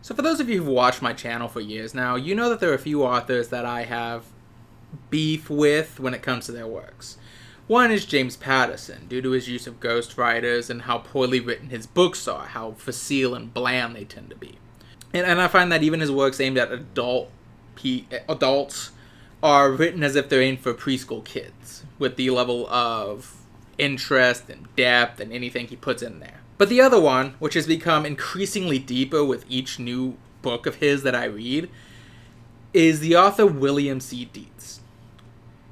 So for those of you who've watched my channel for years now, you know that there are a few authors that I have beef with when it comes to their works. One is James Patterson, due to his use of ghostwriters and how poorly written his books are, how facile and bland they tend to be. And I find that even his works aimed at adults are written as if they're aimed for preschool kids, with the level of interest and depth and anything he puts in there. But the other one, which has become increasingly deeper with each new book of his that I read, is the author William C. Dietz.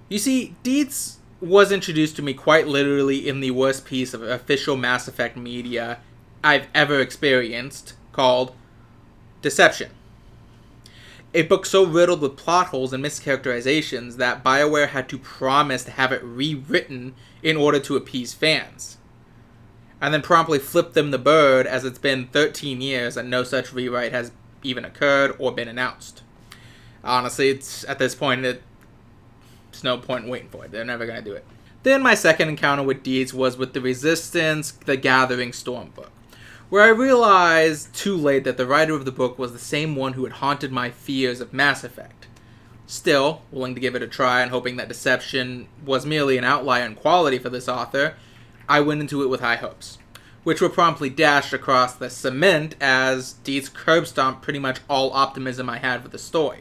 You see, Dietz was introduced to me quite literally in the worst piece of official Mass Effect media I've ever experienced, called Deception. A book so riddled with plot holes and mischaracterizations that BioWare had to promise to have it rewritten in order to appease fans, and then promptly flip them the bird as it's been 13 years and no such rewrite has even occurred or been announced. Honestly, it's at this point, there's no point in waiting for it. They're never going to do it. Then my second encounter with Dietz was with the Resistance The Gathering Storm book, where I realized too late that the writer of the book was the same one who had haunted my fears of Mass Effect. Still, willing to give it a try and hoping that Deception was merely an outlier in quality for this author, I went into it with high hopes, which were promptly dashed across the cement as Dietz curb-stomped pretty much all optimism I had for the story.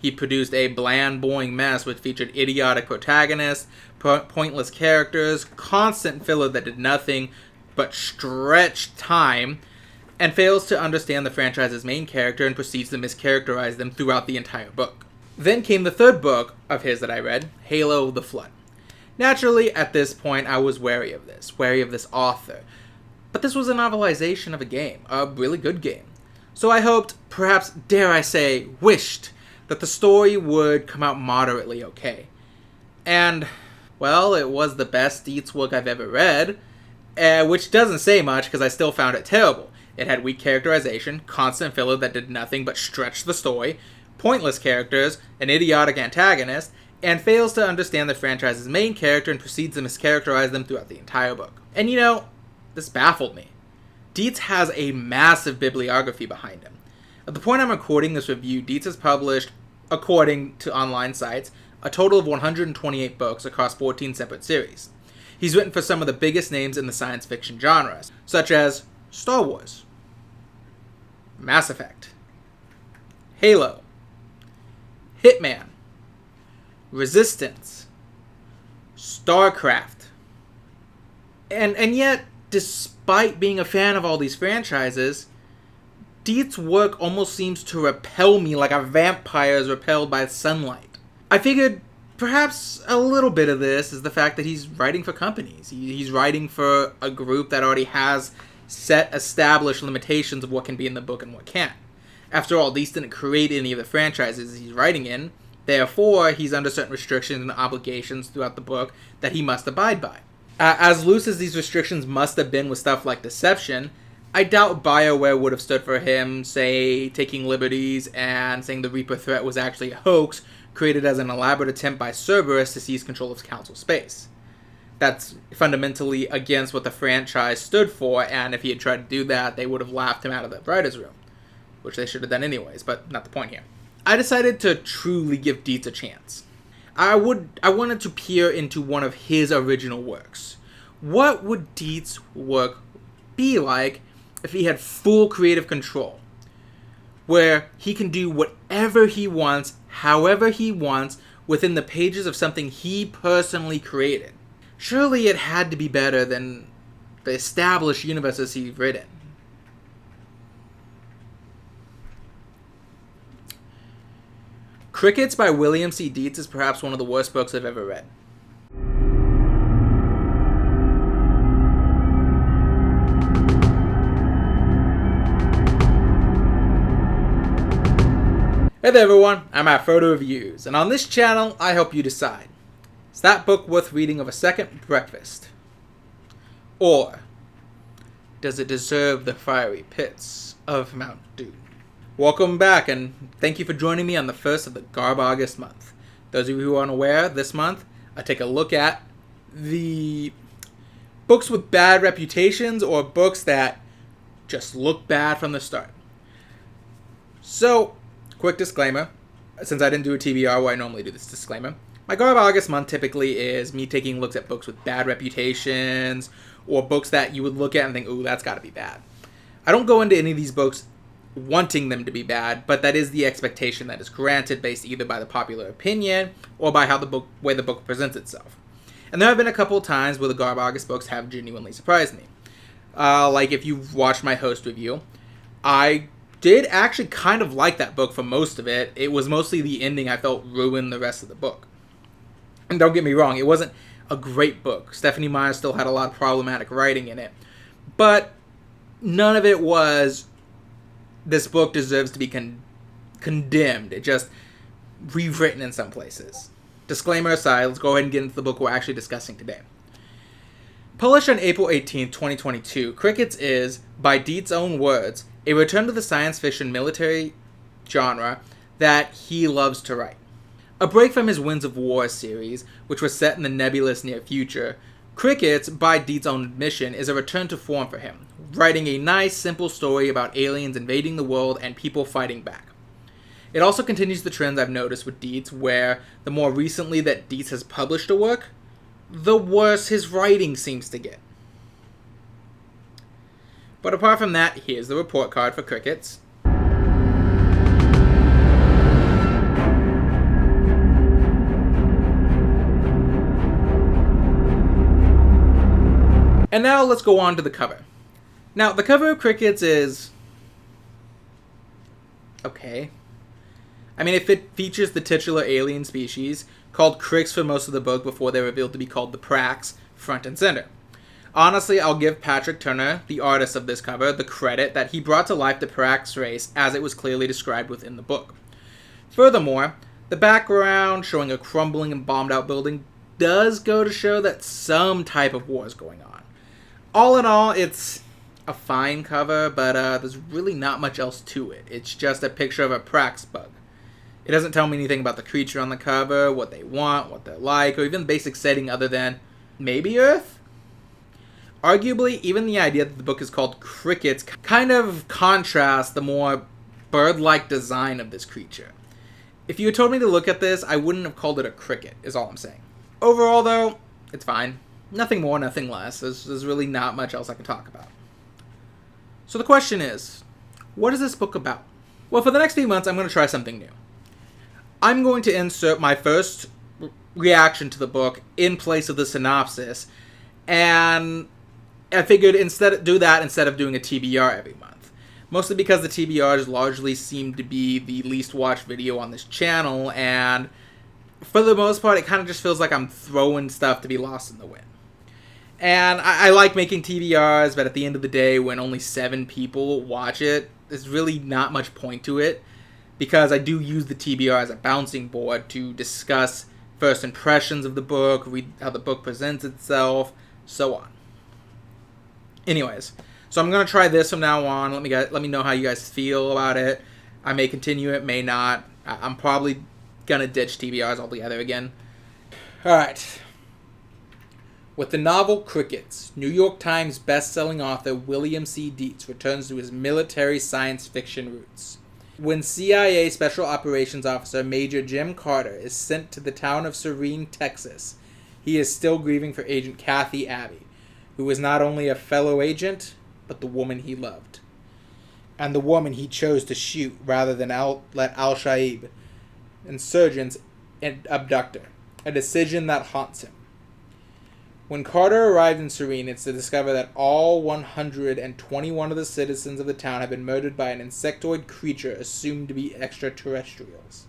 He produced a bland, boring mess which featured idiotic protagonists, pointless characters, constant filler that did nothing but stretch time, and fails to understand the franchise's main character and proceeds to mischaracterize them throughout the entire book. Then came the third book of his that I read, Halo: The Flood. Naturally, at this point, I was wary of this author. But this was a novelization of a game, a really good game. So I hoped, perhaps dare I say, wished, that the story would come out moderately okay. And, well, it was the best Dietz work I've ever read, which doesn't say much because I still found it terrible. It had weak characterization, constant filler that did nothing but stretch the story, pointless characters, an idiotic antagonist, and fails to understand the franchise's main character and proceeds to mischaracterize them throughout the entire book. And you know, this baffled me. Dietz has a massive bibliography behind him. At the point I'm recording this review, Dietz has published, according to online sites, a total of 128 books across 14 separate series. He's written for some of the biggest names in the science fiction genres, such as Star Wars, Mass Effect, Halo, Hitman, Resistance, StarCraft. And yet, despite being a fan of all these franchises, Dietz's work almost seems to repel me like a vampire is repelled by sunlight. I figured perhaps a little bit of this is the fact that he's writing for companies. He's writing for a group that already has set established limitations of what can be in the book and what can't. After all, Dietz didn't create any of the franchises he's writing in. Therefore, he's under certain restrictions and obligations throughout the book that he must abide by. As loose as these restrictions must have been with stuff like Deception, I doubt BioWare would have stood for him, say, taking liberties and saying the Reaper threat was actually a hoax created as an elaborate attempt by Cerberus to seize control of Council space. That's fundamentally against what the franchise stood for, and if he had tried to do that, they would have laughed him out of the writer's room, which they should have done anyways, but not the point here. I decided to truly give Dietz a chance. I wanted to peer into one of his original works. What would Dietz's work be like if he had full creative control? Where he can do whatever he wants, however he wants, within the pages of something he personally created. Surely it had to be better than the established universes he's written. Crickets by William C. Dietz is perhaps one of the worst books I've ever read. Hey there everyone, I'm Afrodo Reviews, and on this channel, I help you decide. Is that book worth reading of a second breakfast? Or does it deserve the fiery pits of Mount Doom? Welcome back, and thank you for joining me on the first of the August month. Those of you who are unaware, this month, I take a look at the books with bad reputations or books that just look bad from the start. So, quick disclaimer. Since I didn't do a TBR where I normally do this disclaimer, my Garb August month typically is me taking looks at books with bad reputations, or books that you would look at and think, ooh, that's gotta be bad. I don't go into any of these books wanting them to be bad, but that is the expectation that is granted based either by the popular opinion or by how the way the book presents itself. And there have been a couple of times where the Garb August books have genuinely surprised me. Like if you've watched my host review, I did actually kind of like that book for most of it. It was mostly the ending I felt ruined the rest of the book. And don't get me wrong, it wasn't a great book. Stephanie Meyer still had a lot of problematic writing in it. But none of it was, this book deserves to be condemned. It just rewritten in some places. Disclaimer aside, let's go ahead and get into the book we're actually discussing today. Published on April 18, 2022, Crickets is, by Dietz' own words, a return to the science fiction military genre that he loves to write. A break from his Winds of War series, which was set in the nebulous near future, Crickets, by Dietz' own admission, is a return to form for him, writing a nice, simple story about aliens invading the world and people fighting back. It also continues the trends I've noticed with Dietz, where the more recently that Dietz has published a work, the worse his writing seems to get. But apart from that, here's the report card for Crickets. And now let's go on to the cover. Now, the cover of Crickets is okay. I mean, it features the titular alien species, called Cricks for most of the book before they're revealed to be called the Prax, front and center. Honestly, I'll give Patrick Turner, the artist of this cover, the credit that he brought to life the Prax race as it was clearly described within the book. Furthermore, the background, showing a crumbling and bombed-out building, does go to show that some type of war is going on. All in all, it's a fine cover, but there's really not much else to it. It's just a picture of a Prax bug. It doesn't tell me anything about the creature on the cover, what they want, what they're like, or even the basic setting other than maybe Earth? Arguably, even the idea that the book is called Crickets kind of contrasts the more bird-like design of this creature. If you had told me to look at this, I wouldn't have called it a cricket, is all I'm saying. Overall, though, it's fine. Nothing more, nothing less. There's really not much else I can talk about. So the question is, what is this book about? Well, for the next few months, I'm going to try something new. I'm going to insert my first reaction to the book in place of the synopsis, and I figured do that instead of doing a TBR every month. Mostly because the TBRs largely seem to be the least watched video on this channel, and for the most part, it kind of just feels like I'm throwing stuff to be lost in the wind. And I like making TBRs, but at the end of the day, when only 7 people watch it, there's really not much point to it, because I do use the TBR as a bouncing board to discuss first impressions of the book, read how the book presents itself, so on. Anyways, so I'm going to try this from now on. Let me know how you guys feel about it. I may continue it, may not. I'm probably going to ditch TBRs altogether again. Alright. With the novel Crickets, New York Times best-selling author William C. Dietz returns to his military science fiction roots. When CIA Special Operations Officer Major Jim Carter is sent to the town of Serene, Texas, he is still grieving for Agent Kathy Abbey, who was not only a fellow agent, but the woman he loved. And the woman he chose to shoot rather than let Al-Shabaab insurgents abduct her, a decision that haunts him. When Carter arrived in Serene, it's to discover that all 121 of the citizens of the town have been murdered by an insectoid creature assumed to be extraterrestrials.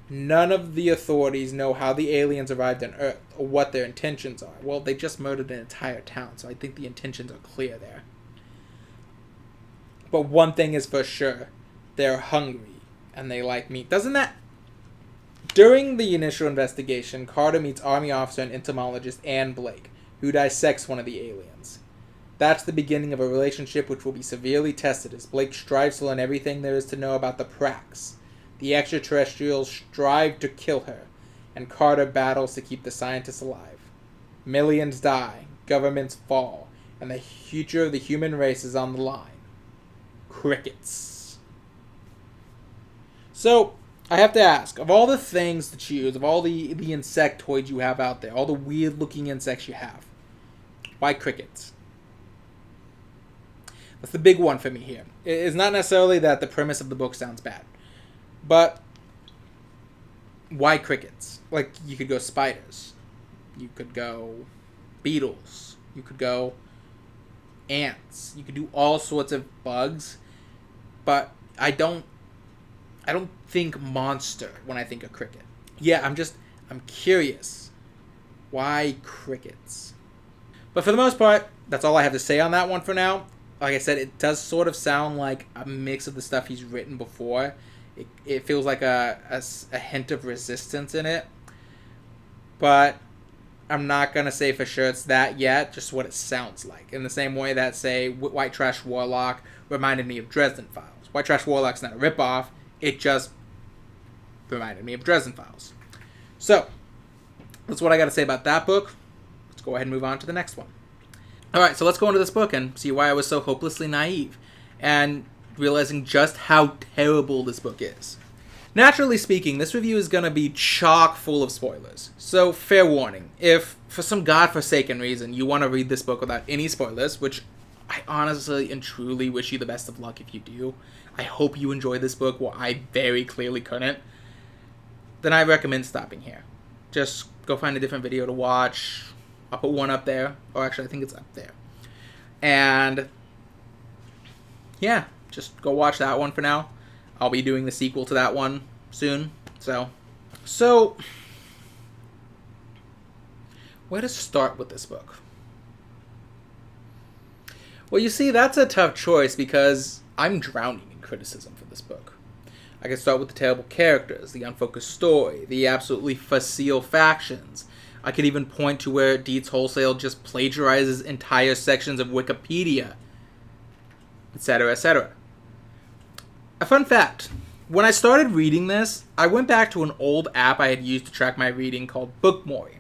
None of the authorities know how the aliens arrived on Earth or what their intentions are. Well, they just murdered an entire town, so I think the intentions are clear there. But one thing is for sure, they're hungry and they like meat. Doesn't that... During the initial investigation, Carter meets Army officer and entomologist Anne Blake, who dissects one of the aliens. That's the beginning of a relationship which will be severely tested as Blake strives to learn everything there is to know about the Prax. The extraterrestrials strive to kill her, and Carter battles to keep the scientists alive. Millions die, governments fall, and the future of the human race is on the line. Crickets. So, I have to ask, of all the things to choose, of all the insectoids you have out there, all the weird-looking insects you have, why crickets? That's the big one for me here. It's not necessarily that the premise of the book sounds bad, but why crickets? Like, you could go spiders. You could go beetles. You could go ants. You could do all sorts of bugs, but I don't think monster when I think of cricket. Yeah, I'm curious. Why crickets? But for the most part, that's all I have to say on that one for now. Like I said, it does sort of sound like a mix of the stuff he's written before. It feels like a hint of resistance in it. But I'm not going to say for sure it's that yet, just what it sounds like. In the same way that, say, White Trash Warlock reminded me of Dresden Files. White Trash Warlock's not a ripoff, it just reminded me of Dresden Files. So, that's what I got to say about that book. Let's go ahead and move on to the next one. Alright, so let's go into this book and see why I was so hopelessly naive, and realizing just how terrible this book is. Naturally speaking, this review is going to be chock full of spoilers. So, fair warning, if for some godforsaken reason you want to read this book without any spoilers, which I honestly and truly wish you the best of luck if you do, I hope you enjoy this book, well, I very clearly couldn't, then I recommend stopping here. Just go find a different video to watch. I'll put one up there, or actually I think it's up there. And yeah, just go watch that one for now. I'll be doing the sequel to that one soon. So where to start with this book? Well, you see, that's a tough choice because I'm drowning in criticism for this book. I can start with the terrible characters, the unfocused story, the absolutely facile factions. I could even point to where Dietz Wholesale just plagiarizes entire sections of Wikipedia, etc., etc. A fun fact, when I started reading this, I went back to an old app I had used to track my reading called Bookmori.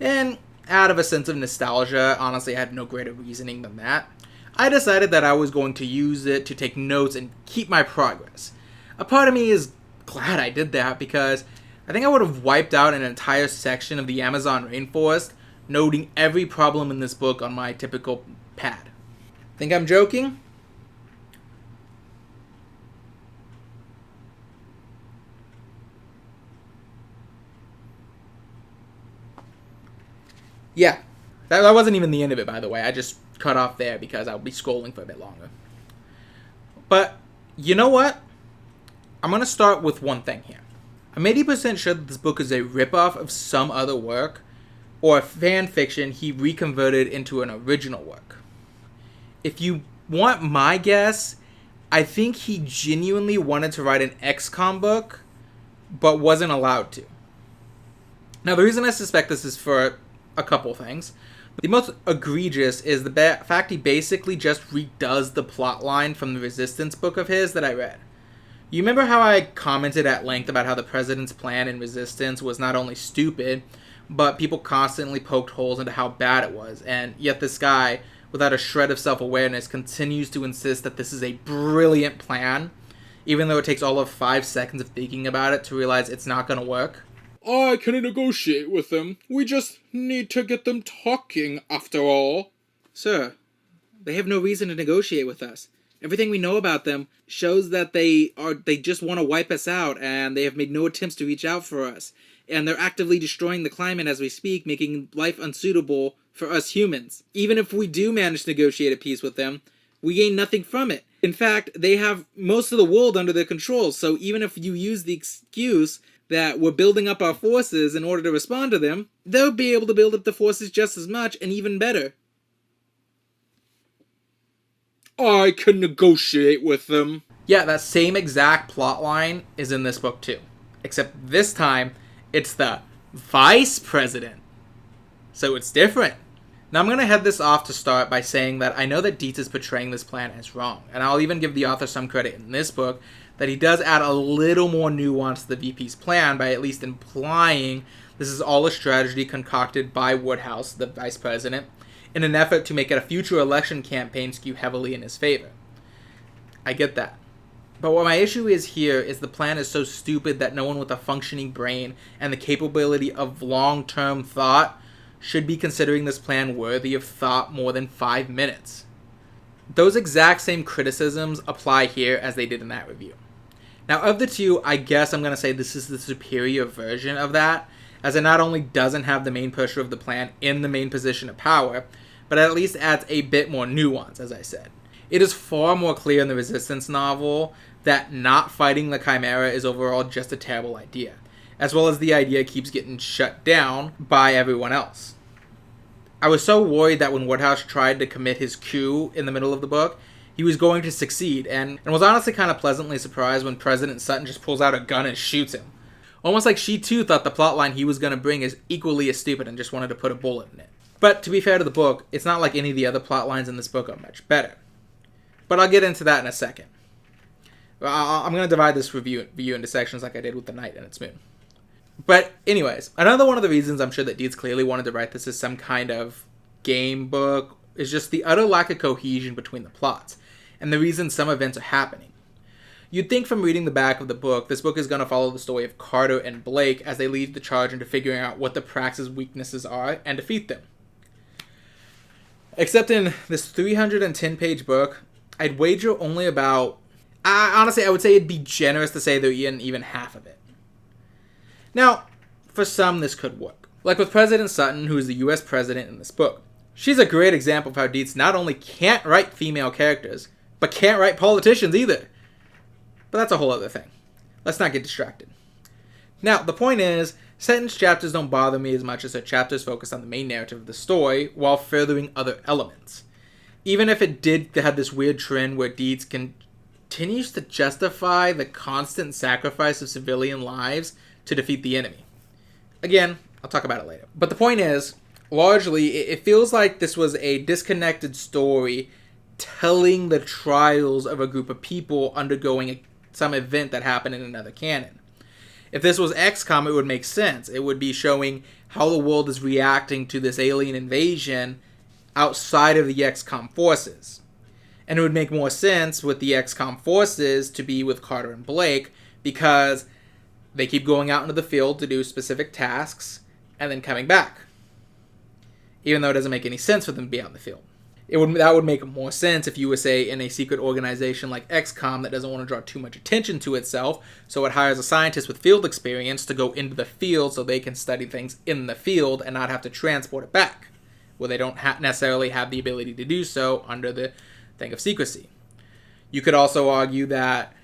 And out of a sense of nostalgia, honestly I had no greater reasoning than that, I decided that I was going to use it to take notes and keep my progress. A part of me is glad I did that because I think I would have wiped out an entire section of the Amazon rainforest, noting every problem in this book on my typical pad. Think I'm joking? Yeah, that wasn't even the end of it, by the way. I just cut off there because I'll be scrolling for a bit longer. But, you know what? I'm going to start with one thing here. I'm 80% sure that this book is a ripoff of some other work, or a fan fiction he reconverted into an original work. If you want my guess, I think he genuinely wanted to write an XCOM book, but wasn't allowed to. Now, the reason I suspect this is for a couple things. The most egregious is the fact he basically just redoes the plot line from the Resistance book of his that I read. You remember how I commented at length about how the President's plan in Resistance was not only stupid, but people constantly poked holes into how bad it was, and yet this guy, without a shred of self-awareness, continues to insist that this is a brilliant plan, even though it takes all of 5 seconds of thinking about it to realize it's not going to work? I can negotiate with them. We just need to get them talking, after all. Sir, they have no reason to negotiate with us. Everything we know about them shows that they just want to wipe us out, and they have made no attempts to reach out for us. And they're actively destroying the climate as we speak, making life unsuitable for us humans. Even if we do manage to negotiate a peace with them, we gain nothing from it. In fact, they have most of the world under their control, so even if you use the excuse that we're building up our forces in order to respond to them, they'll be able to build up the forces just as much and even better. I can negotiate with them. Yeah, that same exact plot line is in this book too. Except this time, it's the Vice President. So it's different. Now I'm going to head this off to start by saying that I know that Dietz is portraying this plan as wrong. And I'll even give the author some credit in this book that he does add a little more nuance to the VP's plan by at least implying this is all a strategy concocted by Woodhouse, the vice president, in an effort to make it a future election campaign skew heavily in his favor. I get that. But what my issue is here is the plan is so stupid that no one with a functioning brain and the capability of long-term thought should be considering this plan worthy of thought more than 5 minutes. Those exact same criticisms apply here as they did in that review. Now, of the two, I guess I'm going to say this is the superior version of that, as it not only doesn't have the main pusher of the plan in the main position of power, but at least adds a bit more nuance, as I said. It is far more clear in the Resistance novel that not fighting the Chimera is overall just a terrible idea, as well as the idea keeps getting shut down by everyone else. I was so worried that when Woodhouse tried to commit his coup in the middle of the book, he was going to succeed, and was honestly kind of pleasantly surprised when President Sutton just pulls out a gun and shoots him. Almost like she too thought the plotline he was going to bring is equally as stupid and just wanted to put a bullet in it. But to be fair to the book, it's not like any of the other plotlines in this book are much better. But I'll get into that in a second. I'm going to divide this review into sections like I did with The Night and Its Moon. But anyways, another one of the reasons I'm sure that Dietz clearly wanted to write this as some kind of game book is just the utter lack of cohesion between the plots, and the reason some events are happening. You'd think from reading the back of the book, this book is going to follow the story of Carter and Blake as they lead the charge into figuring out what the Praxis' weaknesses are and defeat them. Except in this 310-page book, I'd wager only about... honestly, I would say it'd be generous to say they're even half of it. Now, for some, this could work. Like with President Sutton, who is the US president in this book. She's a great example of how Dietz not only can't write female characters, but can't write politicians either. But that's a whole other thing. Let's not get distracted. Now, the point is, Sutton's chapters don't bother me as much as her chapters focus on the main narrative of the story, while furthering other elements. Even if it did have this weird trend where Dietz continues to justify the constant sacrifice of civilian lives to defeat the enemy. Again, I'll talk about it later. But the point is, largely, it feels like this was a disconnected story telling the trials of a group of people undergoing some event that happened in another canon. If this was XCOM, it would make sense. It would be showing how the world is reacting to this alien invasion outside of the XCOM forces. And it would make more sense with the XCOM forces to be with Carter and Blake, because they keep going out into the field to do specific tasks and then coming back. Even though it doesn't make any sense for them to be out in the field. That would make more sense if you were, say, in a secret organization like XCOM that doesn't want to draw too much attention to itself, so it hires a scientist with field experience to go into the field so they can study things in the field and not have to transport it back, where they don't necessarily have the ability to do so under the thing of secrecy. You could also argue that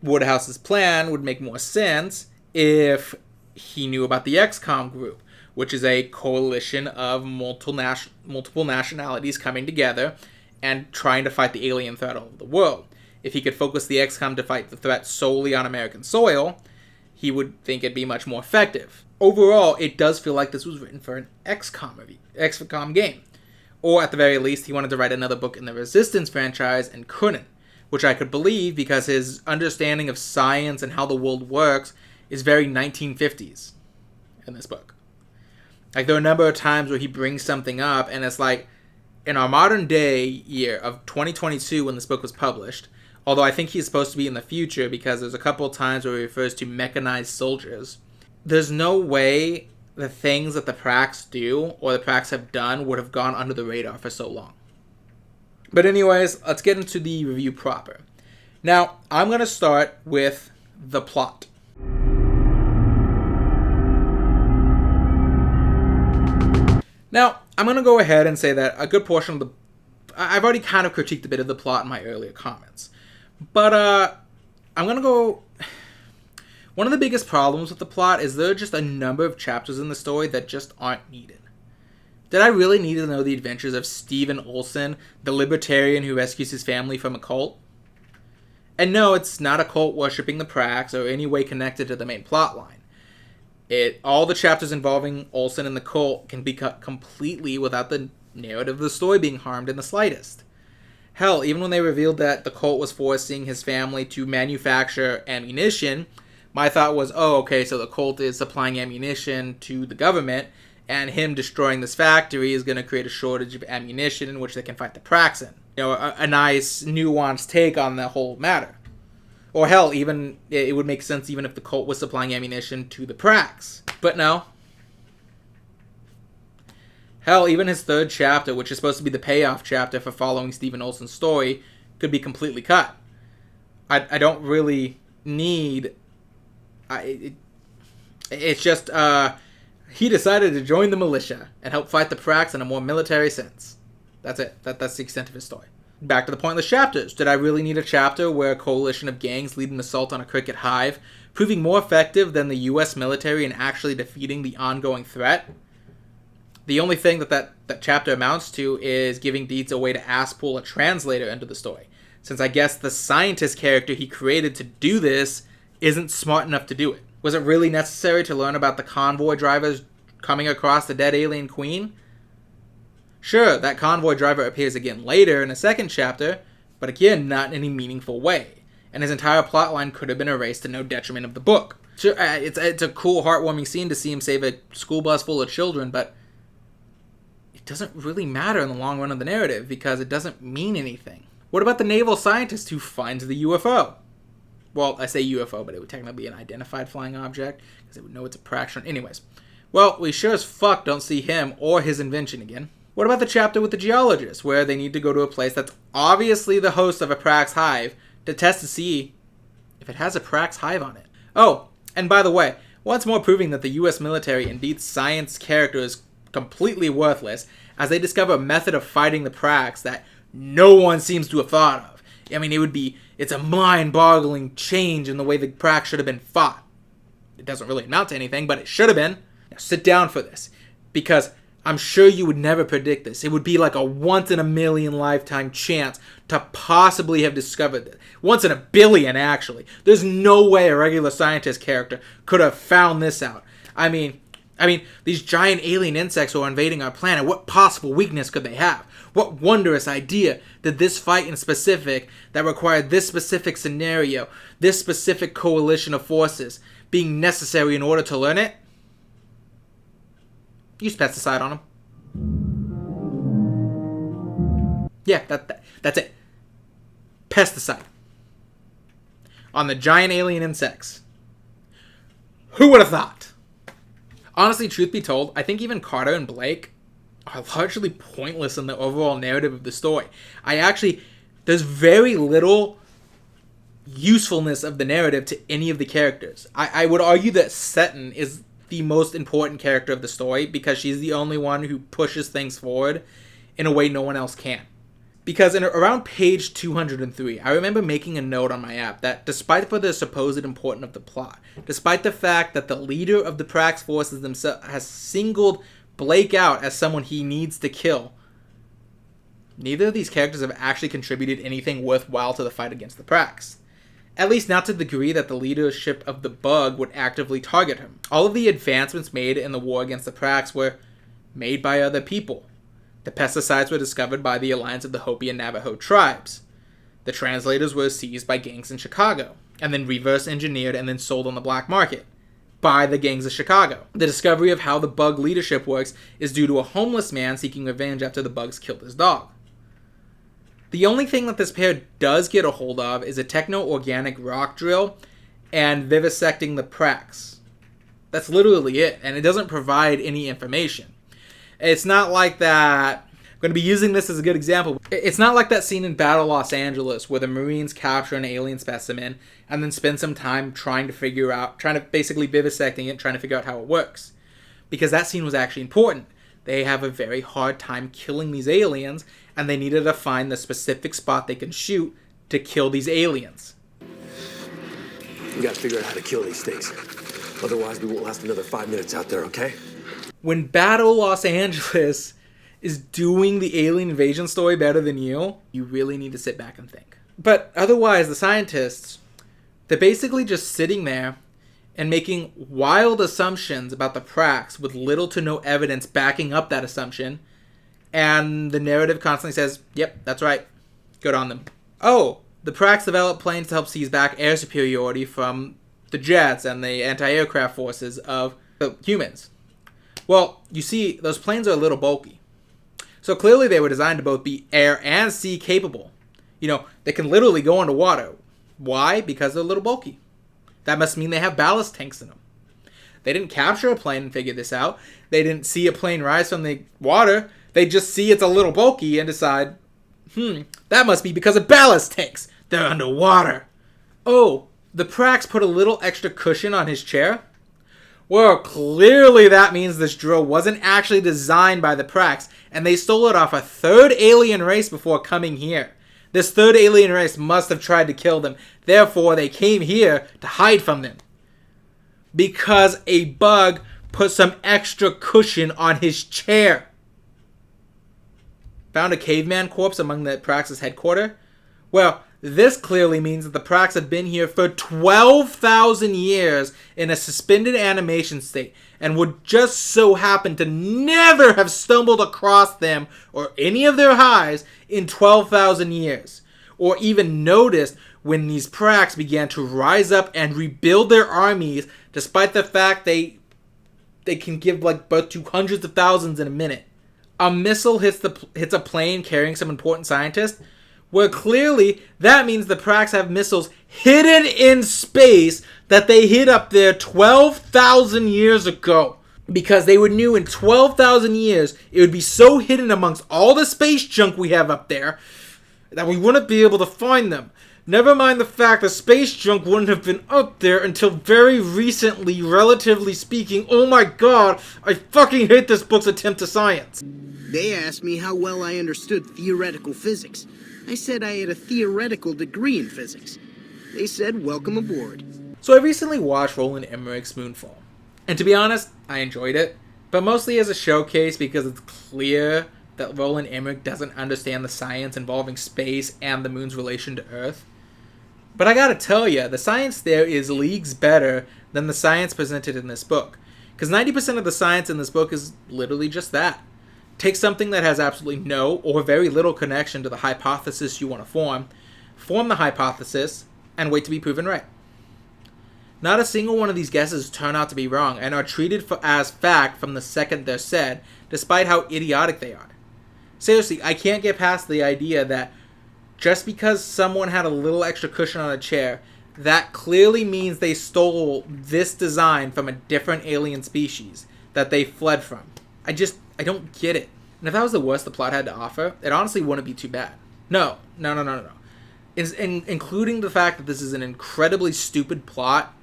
Woodhouse's plan would make more sense if he knew about the XCOM group, which is a coalition of multiple nationalities coming together and trying to fight the alien threat all over the world. If he could focus the XCOM to fight the threat solely on American soil, he would think it'd be much more effective. Overall, it does feel like this was written for an XCOM game. Or at the very least, he wanted to write another book in the Resistance franchise and couldn't, which I could believe because his understanding of science and how the world works is very 1950s in this book. Like, there are a number of times where he brings something up, and it's like, in our modern day year of 2022 when this book was published, although I think he's supposed to be in the future because there's a couple of times where he refers to mechanized soldiers, there's no way the things that the Prax do, or the Prax have done, would have gone under the radar for so long. But anyways, let's get into the review proper. Now, I'm going to start with the plot. Now, I'm going to go ahead and say that a good portion of the... I've already kind of critiqued a bit of the plot in my earlier comments. But, I'm going to go... One of the biggest problems with the plot is there are just a number of chapters in the story that just aren't needed. Did I really need to know the adventures of Stephen Olsen, the libertarian who rescues his family from a cult? And no, it's not a cult worshipping the Prax or any way connected to the main plotline. All the chapters involving Olsen and the cult can be cut completely without the narrative of the story being harmed in the slightest. Hell, even when they revealed that the cult was forcing his family to manufacture ammunition, my thought was, oh, okay, so the cult is supplying ammunition to the government, and him destroying this factory is going to create a shortage of ammunition in which they can fight the Prax in. You know, a nice, nuanced take on the whole matter. Or hell, even it would make sense even if the cult was supplying ammunition to the Prax. But no. Hell, even his third chapter, which is supposed to be the payoff chapter for following Stephen Olson's story, could be completely cut. I don't really need... It's just, he decided to join the militia and help fight the Prax in a more military sense. That's it. That's the extent of his story. Back to the pointless chapters. Did I really need a chapter where a coalition of gangs lead an assault on a cricket hive, proving more effective than the US military in actually defeating the ongoing threat? The only thing that chapter amounts to is giving Dietz a way to ass-pull a translator into the story, since I guess the scientist character he created to do this isn't smart enough to do it. Was it really necessary to learn about the convoy drivers coming across the dead alien queen? Sure, that convoy driver appears again later in a second chapter, but again, not in any meaningful way, and his entire plotline could have been erased to no detriment of the book. Sure, it's a cool, heartwarming scene to see him save a school bus full of children, but it doesn't really matter in the long run of the narrative, because it doesn't mean anything. What about the naval scientist who finds the UFO? Well, I say UFO, but it would technically be an identified flying object, because it would know it's a Praxtron. Anyways. Well, we sure as fuck don't see him or his invention again. What about the chapter with the geologist, where they need to go to a place that's obviously the host of a Prax hive to test to see if it has a Prax hive on it? Oh, and by the way, once more proving that the US military and Dietz' science character is completely worthless, as they discover a method of fighting the Prax that no one seems to have thought of. I mean, it's a mind-boggling change in the way the Prax should have been fought. It doesn't really amount to anything, but it should have been. Now sit down for this, because I'm sure you would never predict this. It would be like a once-in-a-million-lifetime chance to possibly have discovered this. Once in a billion, actually. There's no way a regular scientist character could have found this out. I mean, these giant alien insects who are invading our planet, what possible weakness could they have? What wondrous idea did this fight in specific that required this specific scenario, this specific coalition of forces, being necessary in order to learn it? Use pesticide on them. Yeah, that's it. Pesticide. On the giant alien insects. Who would have thought? Honestly, truth be told, I think even Carter and Blake are largely pointless in the overall narrative of the story. There's very little usefulness of the narrative to any of the characters. I would argue that Seton is the most important character of the story because she's the only one who pushes things forward in a way no one else can. Because around page 203, I remember making a note on my app that despite for the supposed importance of the plot, despite the fact that the leader of the Prax forces themselves has singled Blake out as someone he needs to kill, neither of these characters have actually contributed anything worthwhile to the fight against the Prax. At least not to the degree that the leadership of the Bug would actively target him. All of the advancements made in the war against the Prax were made by other people. The pesticides were discovered by the alliance of the Hopi and Navajo tribes. The translators were seized by gangs in Chicago, and then reverse engineered and then sold on the black market by the gangs of Chicago. The discovery of how the Bug leadership works is due to a homeless man seeking revenge after the Bugs killed his dog. The only thing that this pair does get a hold of is a techno-organic rock drill and vivisecting the Prax. That's literally it, and it doesn't provide any information. It's not like that... I'm going to be using this as a good example. It's not like that scene in Battle Los Angeles where the Marines capture an alien specimen and then spend some time trying to basically vivisecting it, trying to figure out how it works. Because that scene was actually important. They have a very hard time killing these aliens, and they needed to find the specific spot they can shoot to kill these aliens. We gotta figure out how to kill these things. Otherwise, we won't last another 5 minutes out there, okay? When Battle Los Angeles is doing the alien invasion story better than you really need to sit back and think. But otherwise, the scientists, they're basically just sitting there and making wild assumptions about the Prax with little to no evidence backing up that assumption. And the narrative constantly says, yep, that's right. Good on them. Oh, the Prax developed planes to help seize back air superiority from the jets and the anti-aircraft forces of the humans. Well, you see, those planes are a little bulky. So clearly they were designed to both be air and sea capable. You know, they can literally go underwater. Why? Because they're a little bulky. That must mean they have ballast tanks in them. They didn't capture a plane and figure this out. They didn't see a plane rise from the water. They just see it's a little bulky and decide, that must be because of ballast tanks. They're underwater. Oh, the Prax put a little extra cushion on his chair? Well, clearly that means this drill wasn't actually designed by the Prax, and they stole it off a third alien race before coming here. This third alien race must have tried to kill them. Therefore, they came here to hide from them. Because a bug put some extra cushion on his chair. Found a caveman corpse among the Prax's headquarters? Well, this clearly means that the Prax have been here for 12,000 years in a suspended animation state and would just so happen to never have stumbled across them or any of their hives in 12,000 years. Or even noticed when these Prax began to rise up and rebuild their armies, despite the fact they can give birth to hundreds of thousands in a minute. A missile hits a plane carrying some important scientist. Well, clearly, that means the Prax have missiles hidden in space that they hid up there 12,000 years ago. Because they would knew in 12,000 years, it would be so hidden amongst all the space junk we have up there that we wouldn't be able to find them. Never mind the fact that space junk wouldn't have been up there until very recently, relatively speaking. Oh my god, I fucking hate this book's attempt to science. They asked me how well I understood theoretical physics. I said I had a theoretical degree in physics. They said, welcome aboard. So I recently watched Roland Emmerich's Moonfall. And to be honest, I enjoyed it. But mostly as a showcase because it's clear that Roland Emmerich doesn't understand the science involving space and the moon's relation to Earth. But I gotta tell you, the science there is leagues better than the science presented in this book. Because 90% of the science in this book is literally just that. Take something that has absolutely no or very little connection to the hypothesis you want to form the hypothesis, and wait to be proven right. Not a single one of these guesses turn out to be wrong and are treated as fact from the second they're said, despite how idiotic they are. Seriously, I can't get past the idea that just because someone had a little extra cushion on a chair, that clearly means they stole this design from a different alien species that they fled from. I don't get it. And if that was the worst the plot had to offer, it honestly wouldn't be too bad. No. Including the fact that this is an incredibly stupid plot,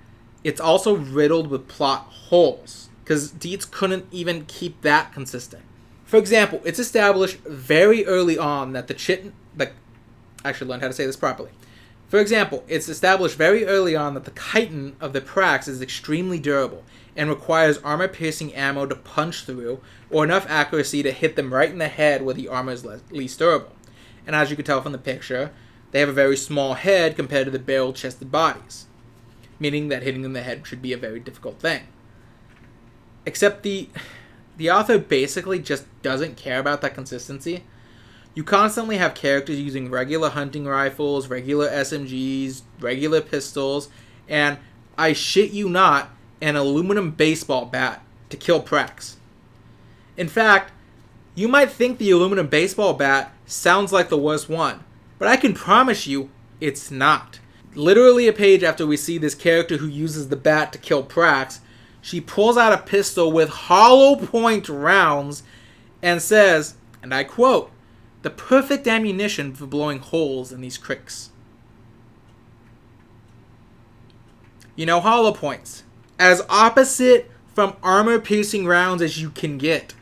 it's also riddled with plot holes, because Dietz couldn't even keep that consistent. For example, it's established very early on that I should learn how to say this properly. For example, it's established very early on that the chitin of the Prax is extremely durable and requires armor-piercing ammo to punch through, or enough accuracy to hit them right in the head where the armor is least durable. And as you can tell from the picture, they have a very small head compared to the barrel-chested bodies, meaning that hitting them in the head should be a very difficult thing. Except the author basically just doesn't care about that consistency. You constantly have characters using regular hunting rifles, regular SMGs, regular pistols, and, I shit you not, an aluminum baseball bat to kill Prax. In fact, you might think the aluminum baseball bat sounds like the worst one, but I can promise you, it's not. Literally a page after we see this character who uses the bat to kill Prax, she pulls out a pistol with hollow point rounds and says, and I quote, "The perfect ammunition for blowing holes in these cricks." You know, hollow points. As opposite from armor-piercing rounds as you can get.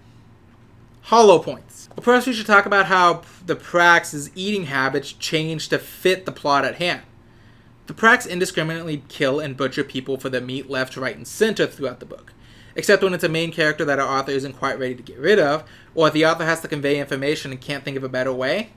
Hollow points. Well, perhaps we should talk about how the Prax's eating habits changed to fit the plot at hand. The Prax indiscriminately kill and butcher people for their meat left, right, and center throughout the book. Except when it's a main character that our author isn't quite ready to get rid of, or if the author has to convey information and can't think of a better way.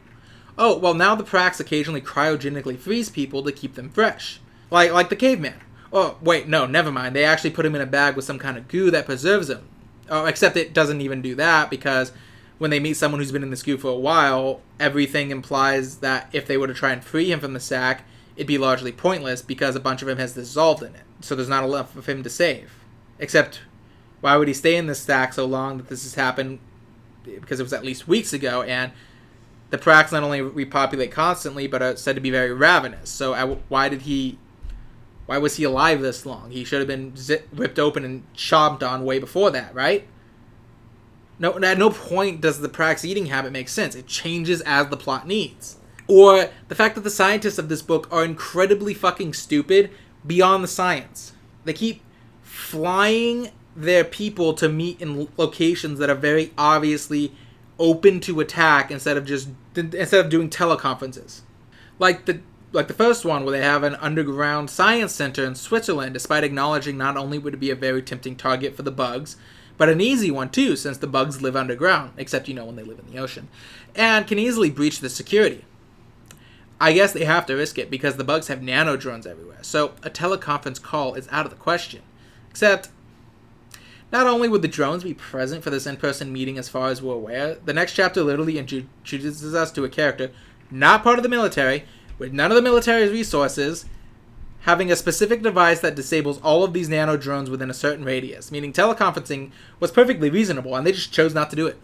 Oh, well now the Prax occasionally cryogenically freeze people to keep them fresh. Like the caveman. Oh, wait, no, never mind. They actually put him in a bag with some kind of goo that preserves him. Oh, except it doesn't even do that, because when they meet someone who's been in this goo for a while, everything implies that if they were to try and free him from the sack, it'd be largely pointless because a bunch of him has dissolved in it. So there's not enough of him to save. Except, why would he stay in this sack so long that this has happened? Because it was at least weeks ago, and The Prax not only repopulate constantly, but are said to be very ravenous. So why was he alive this long? He should have been ripped open and chomped on way before that, right? No, at no point does the Prax eating habit make sense. It changes as the plot needs. Or the fact that the scientists of this book are incredibly fucking stupid beyond the science. They keep flying their people to meet in locations that are very obviously open to attack instead of doing teleconferences. Like the first one, where they have an underground science center in Switzerland, despite acknowledging not only would it be a very tempting target for the bugs, but an easy one too, since the bugs live underground, except when they live in the ocean, and can easily breach the security. I guess they have to risk it because the bugs have nano drones everywhere, so a teleconference call is out of the question. Except, not only would the drones be present for this in-person meeting as far as we're aware, the next chapter literally introduces us to a character not part of the military, with none of the military's resources, having a specific device that disables all of these nano drones within a certain radius, meaning teleconferencing was perfectly reasonable and they just chose not to do it.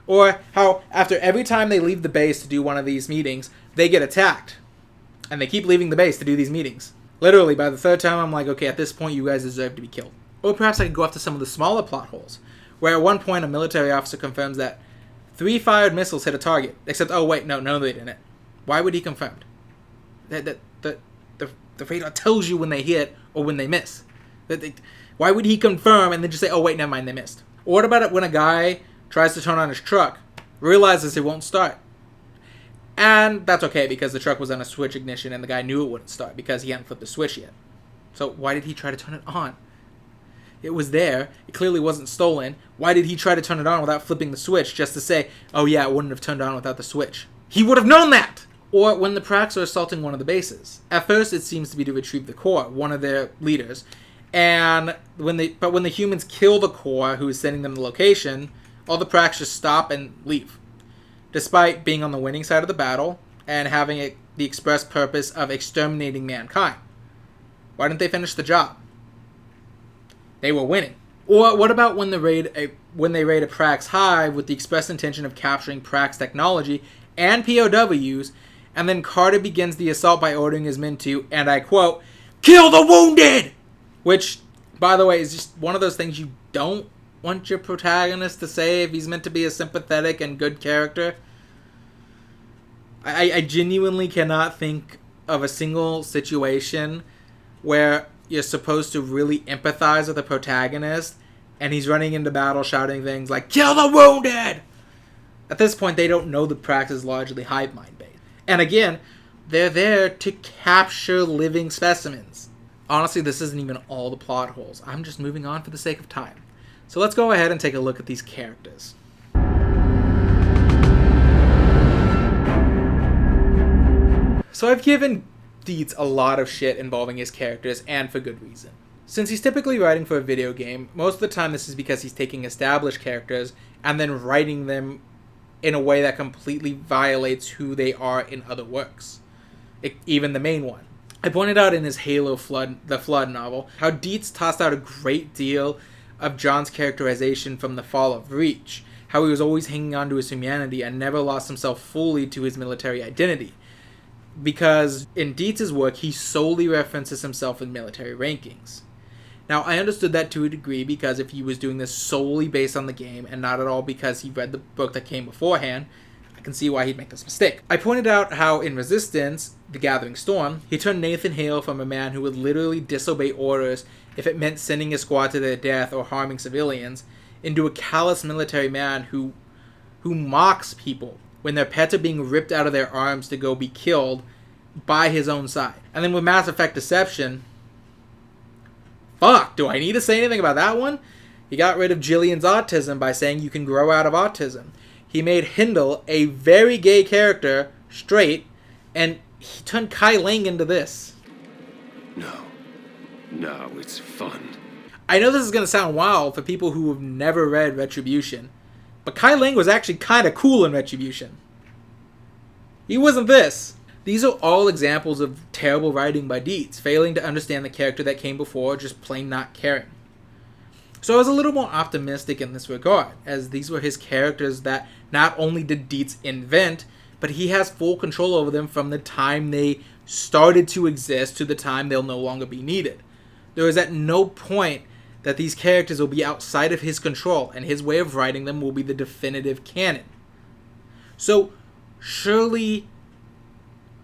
Or how, after every time they leave the base to do one of these meetings, they get attacked. And they keep leaving the base to do these meetings. Literally, by the third time, I'm like, okay, at this point, you guys deserve to be killed. Or perhaps I could go after some of the smaller plot holes, where at one point a military officer confirms that 3 fired missiles hit a target. Except, oh wait, no, they didn't. Why would he confirm? The radar tells you when they hit or when they miss. Why would he confirm and then just say, oh wait, never mind, they missed? Or what about it when a guy tries to turn on his truck, realizes it won't start? And that's okay because the truck was on a switch ignition and the guy knew it wouldn't start because he hadn't flipped the switch yet. So why did he try to turn it on? It was there. It clearly wasn't stolen. Why did he try to turn it on without flipping the switch just to say, oh yeah, it wouldn't have turned on without the switch? He would have known that! Or when the Prax are assaulting one of the bases. At first it seems to be to retrieve the core, one of their leaders. And when the humans kill the core who is sending them the location, all the Prax just stop and leave. Despite being on the winning side of the battle and having the express purpose of exterminating mankind. Why didn't they finish the job? They were winning. Or what about when they raid a Prax hive with the express intention of capturing Prax technology and POWs, and then Carter begins the assault by ordering his men to, and I quote, "Kill the wounded!" Which, by the way, is just one of those things you don't want your protagonist to say if he's meant to be a sympathetic and good character. I genuinely cannot think of a single situation where you're supposed to really empathize with the protagonist and he's running into battle shouting things like, "Kill the wounded!" At this point, they don't know the Prax is largely hive mind based. And again, they're there to capture living specimens. Honestly, this isn't even all the plot holes. I'm just moving on for the sake of time. So let's go ahead and take a look at these characters. So I've given Dietz a lot of shit involving his characters, and for good reason. Since he's typically writing for a video game, most of the time this is because he's taking established characters and then writing them in a way that completely violates who they are in other works. Even the main one. I pointed out in his Halo the Flood novel, how Dietz tossed out a great deal of John's characterization from the Fall of Reach, how he was always hanging on to his humanity and never lost himself fully to his military identity. Because in Dietz's work, he solely references himself in military rankings. Now, I understood that to a degree because if he was doing this solely based on the game and not at all because he read the book that came beforehand, I can see why he'd make this mistake. I pointed out how in Resistance, The Gathering Storm, he turned Nathan Hale from a man who would literally disobey orders if it meant sending his squad to their death or harming civilians, into a callous military man who mocks people when their pets are being ripped out of their arms to go be killed by his own side. And then with Mass Effect Deception, fuck, do I need to say anything about that one? He got rid of Jillian's autism by saying you can grow out of autism. He made Hindle, a very gay character, straight, and he turned Kai Lang into this. No, it's fun. I know this is going to sound wild for people who have never read Retribution, but Kai Lang was actually kind of cool in Retribution. He wasn't this. These are all examples of terrible writing by Dietz, failing to understand the character that came before, just plain not caring. So I was a little more optimistic in this regard, as these were his characters that not only did Dietz invent, but he has full control over them from the time they started to exist to the time they'll no longer be needed. There is at no point that these characters will be outside of his control, and his way of writing them will be the definitive canon. So, surely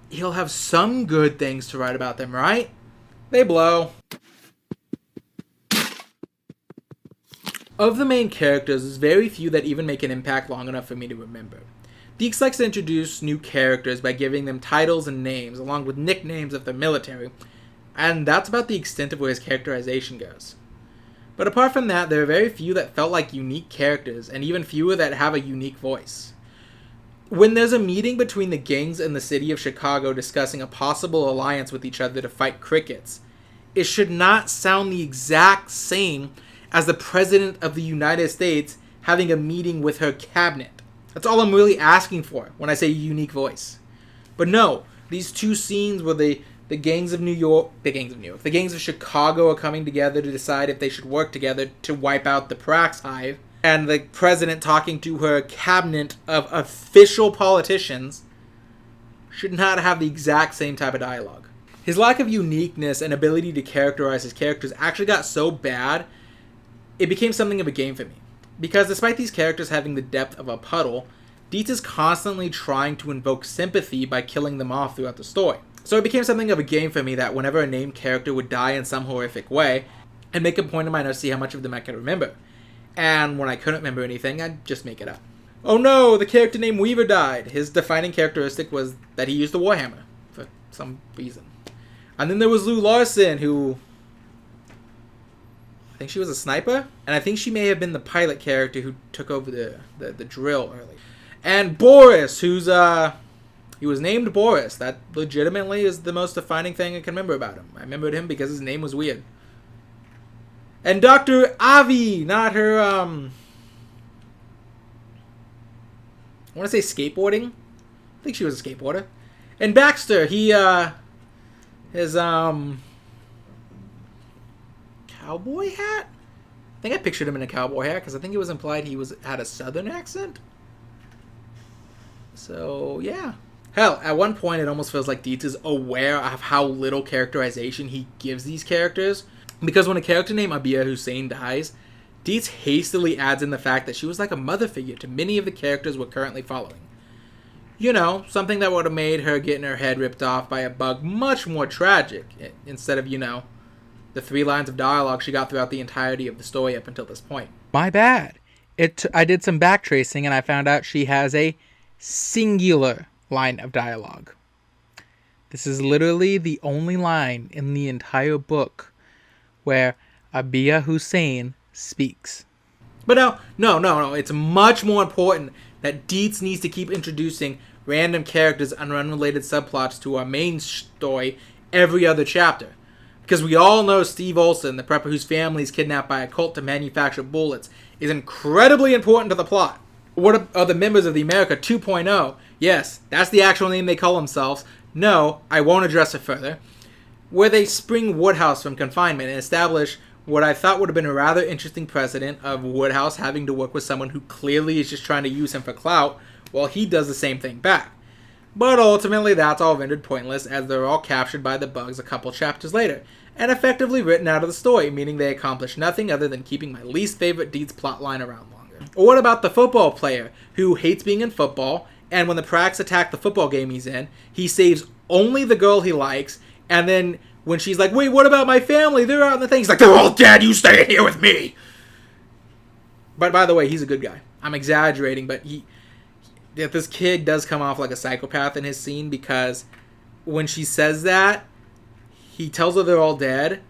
he'll have some good things to write about them, right? They blow. Of the main characters, there's very few that even make an impact long enough for me to remember. Dietz likes to introduce new characters by giving them titles and names, along with nicknames if they're military, and that's about the extent of where his characterization goes. But apart from that, there are very few that felt like unique characters, and even fewer that have a unique voice. When there's a meeting between the gangs and the city of Chicago discussing a possible alliance with each other to fight crickets, it should not sound the exact same as the President of the United States having a meeting with her cabinet. That's all I'm really asking for when I say unique voice. But no, these two scenes where the gangs of Chicago are coming together to decide if they should work together to wipe out the Prax Hive, and the president talking to her cabinet of official politicians should not have the exact same type of dialogue. His lack of uniqueness and ability to characterize his characters actually got so bad, it became something of a game for me. Because despite these characters having the depth of a puddle, Dietz is constantly trying to invoke sympathy by killing them off throughout the story. So it became something of a game for me that whenever a named character would die in some horrific way, I'd make a point of mine to see how much of them I could remember. And when I couldn't remember anything, I'd just make it up. Oh no, the character named Weaver died. His defining characteristic was that he used a warhammer, for some reason. And then there was Lou Larson, who... I think she was a sniper, and I think she may have been the pilot character who took over the drill early. And Boris, who's he was named Boris. That legitimately is the most defining thing I can remember about him. I remembered him because his name was weird. And Dr. Avi, not her I want to say skateboarding. I think she was a skateboarder. And Baxter, he his cowboy hat? I think I pictured him in a cowboy hat because I think it was implied he had a southern accent. So, yeah. Hell, at one point it almost feels like Dietz is aware of how little characterization he gives these characters. Because when a character named Abia Hussein dies, Dietz hastily adds in the fact that she was like a mother figure to many of the characters we're currently following. You know, something that would have made her getting her head ripped off by a bug much more tragic, instead of, the 3 lines of dialogue she got throughout the entirety of the story up until this point. My bad. I did some backtracing and I found out she has a singular line of dialogue. This is literally the only line in the entire book where Abia Hussein speaks. But no. It's much more important that Dietz needs to keep introducing random characters and unrelated subplots to our main story every other chapter. Because we all know Steve Olson, the prepper whose family is kidnapped by a cult to manufacture bullets, is incredibly important to the plot. What are the members of the America 2.0? Yes, that's the actual name they call themselves. No, I won't address it further. Where they spring Woodhouse from confinement and establish what I thought would have been a rather interesting precedent of Woodhouse having to work with someone who clearly is just trying to use him for clout, while he does the same thing back. But ultimately that's all rendered pointless as they're all captured by the bugs a couple chapters later, and effectively written out of the story, meaning they accomplish nothing other than keeping my least favorite Dietz plotline around longer. Or what about the football player who hates being in football, and when the Prax attack the football game he's in, he saves only the girl he likes, and then when she's like, wait, what about my family? They're out in the thing. He's like, they're all dead, you stay here with me. But by the way, he's a good guy. I'm exaggerating, but this kid does come off like a psychopath in his scene, because when she says that, he tells her they're all dead,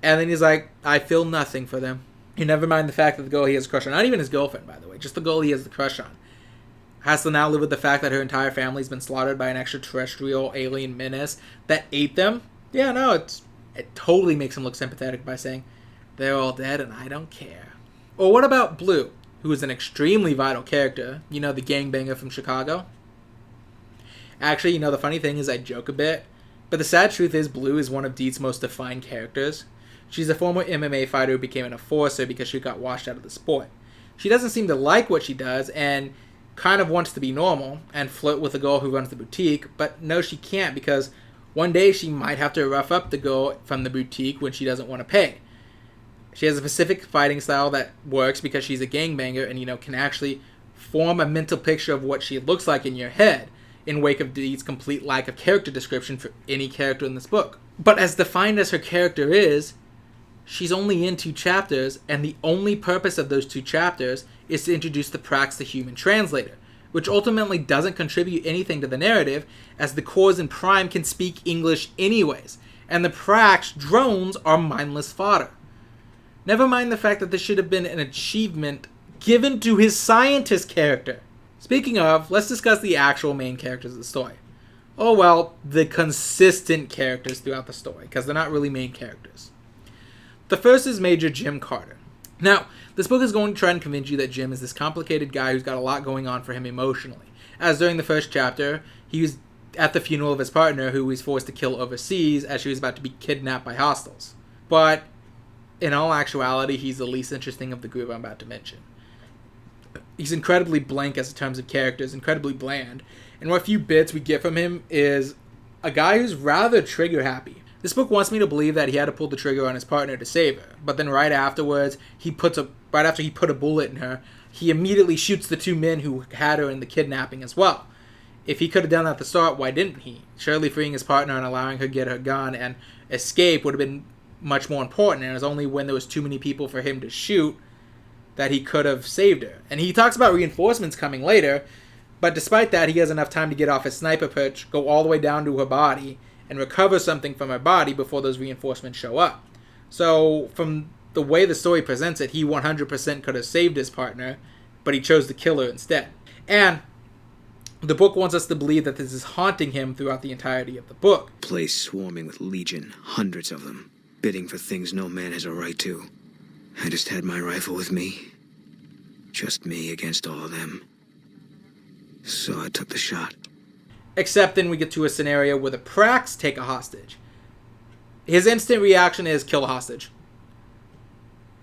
and then he's like, I feel nothing for them. You never mind the fact that the girl he has a crush on, not even his girlfriend, by the way, just the girl he has the crush on, has to now live with the fact that her entire family's been slaughtered by an extraterrestrial alien menace that ate them. Yeah, no, it totally makes him look sympathetic by saying, they're all dead and I don't care. Or what about Blue, who is an extremely vital character, the gangbanger from Chicago? Actually, the funny thing is I joke a bit, but the sad truth is Blue is one of Dietz's most defined characters. She's a former MMA fighter who became an enforcer because she got washed out of the sport. She doesn't seem to like what she does, and kind of wants to be normal and flirt with the girl who runs the boutique, but no, she can't, because one day she might have to rough up the girl from the boutique when she doesn't want to pay. She has a specific fighting style that works because she's a gangbanger and, can actually form a mental picture of what she looks like in your head, in wake of Deetz's complete lack of character description for any character in this book. But as defined as her character is, she's only in 2 chapters, and the only purpose of those 2 chapters is to introduce the Prax the human translator, which ultimately doesn't contribute anything to the narrative, as the Cores in Prime can speak English anyways, and the Prax drones are mindless fodder. Never mind the fact that this should have been an achievement given to his scientist character. Speaking of, let's discuss the actual main characters of the story. Oh well, the consistent characters throughout the story, because they're not really main characters. The first is Major Jim Carter. Now, this book is going to try and convince you that Jim is this complicated guy who's got a lot going on for him emotionally, as during the first chapter, he was at the funeral of his partner who was forced to kill overseas as she was about to be kidnapped by hostiles. But in all actuality, he's the least interesting of the group I'm about to mention. He's incredibly blank as in terms of characters, incredibly bland, and what few bits we get from him is a guy who's rather trigger happy. This book wants me to believe that he had to pull the trigger on his partner to save her, but then right after he put a bullet in her, he immediately shoots the 2 men who had her in the kidnapping as well. If he could have done that at the start, why didn't he? Surely freeing his partner and allowing her to get her gun and escape would have been much more important, and it was only when there was too many people for him to shoot that he could have saved her. And he talks about reinforcements coming later, but despite that, he has enough time to get off his sniper perch, go all the way down to her body, and recover something from her body before those reinforcements show up. So, from the way the story presents it, he 100% could have saved his partner, but he chose to kill her instead. And the book wants us to believe that this is haunting him throughout the entirety of the book. Place swarming with legion, hundreds of them, bidding for things no man has a right to. I just had my rifle with me. Just me against all of them. So I took the shot. Except then we get to a scenario where the Prax take a hostage. His instant reaction is kill a hostage.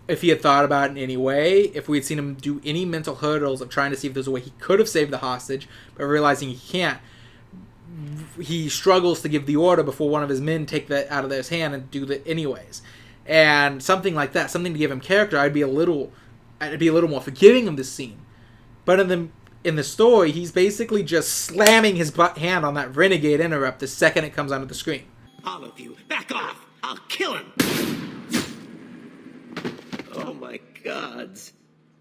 If he had thought about it in any way, if we had seen him do any mental hurdles of trying to see if there's a way he could have saved the hostage, but realizing he can't, he struggles to give the order before one of his men take that out of his hand and do that anyways. And something like that, something to give him character, I'd be a little more forgiving of this scene. But in the story, he's basically just slamming his hand on that renegade interrupt the second it comes onto the screen. All of you, back off! I'll kill him! Oh my gods.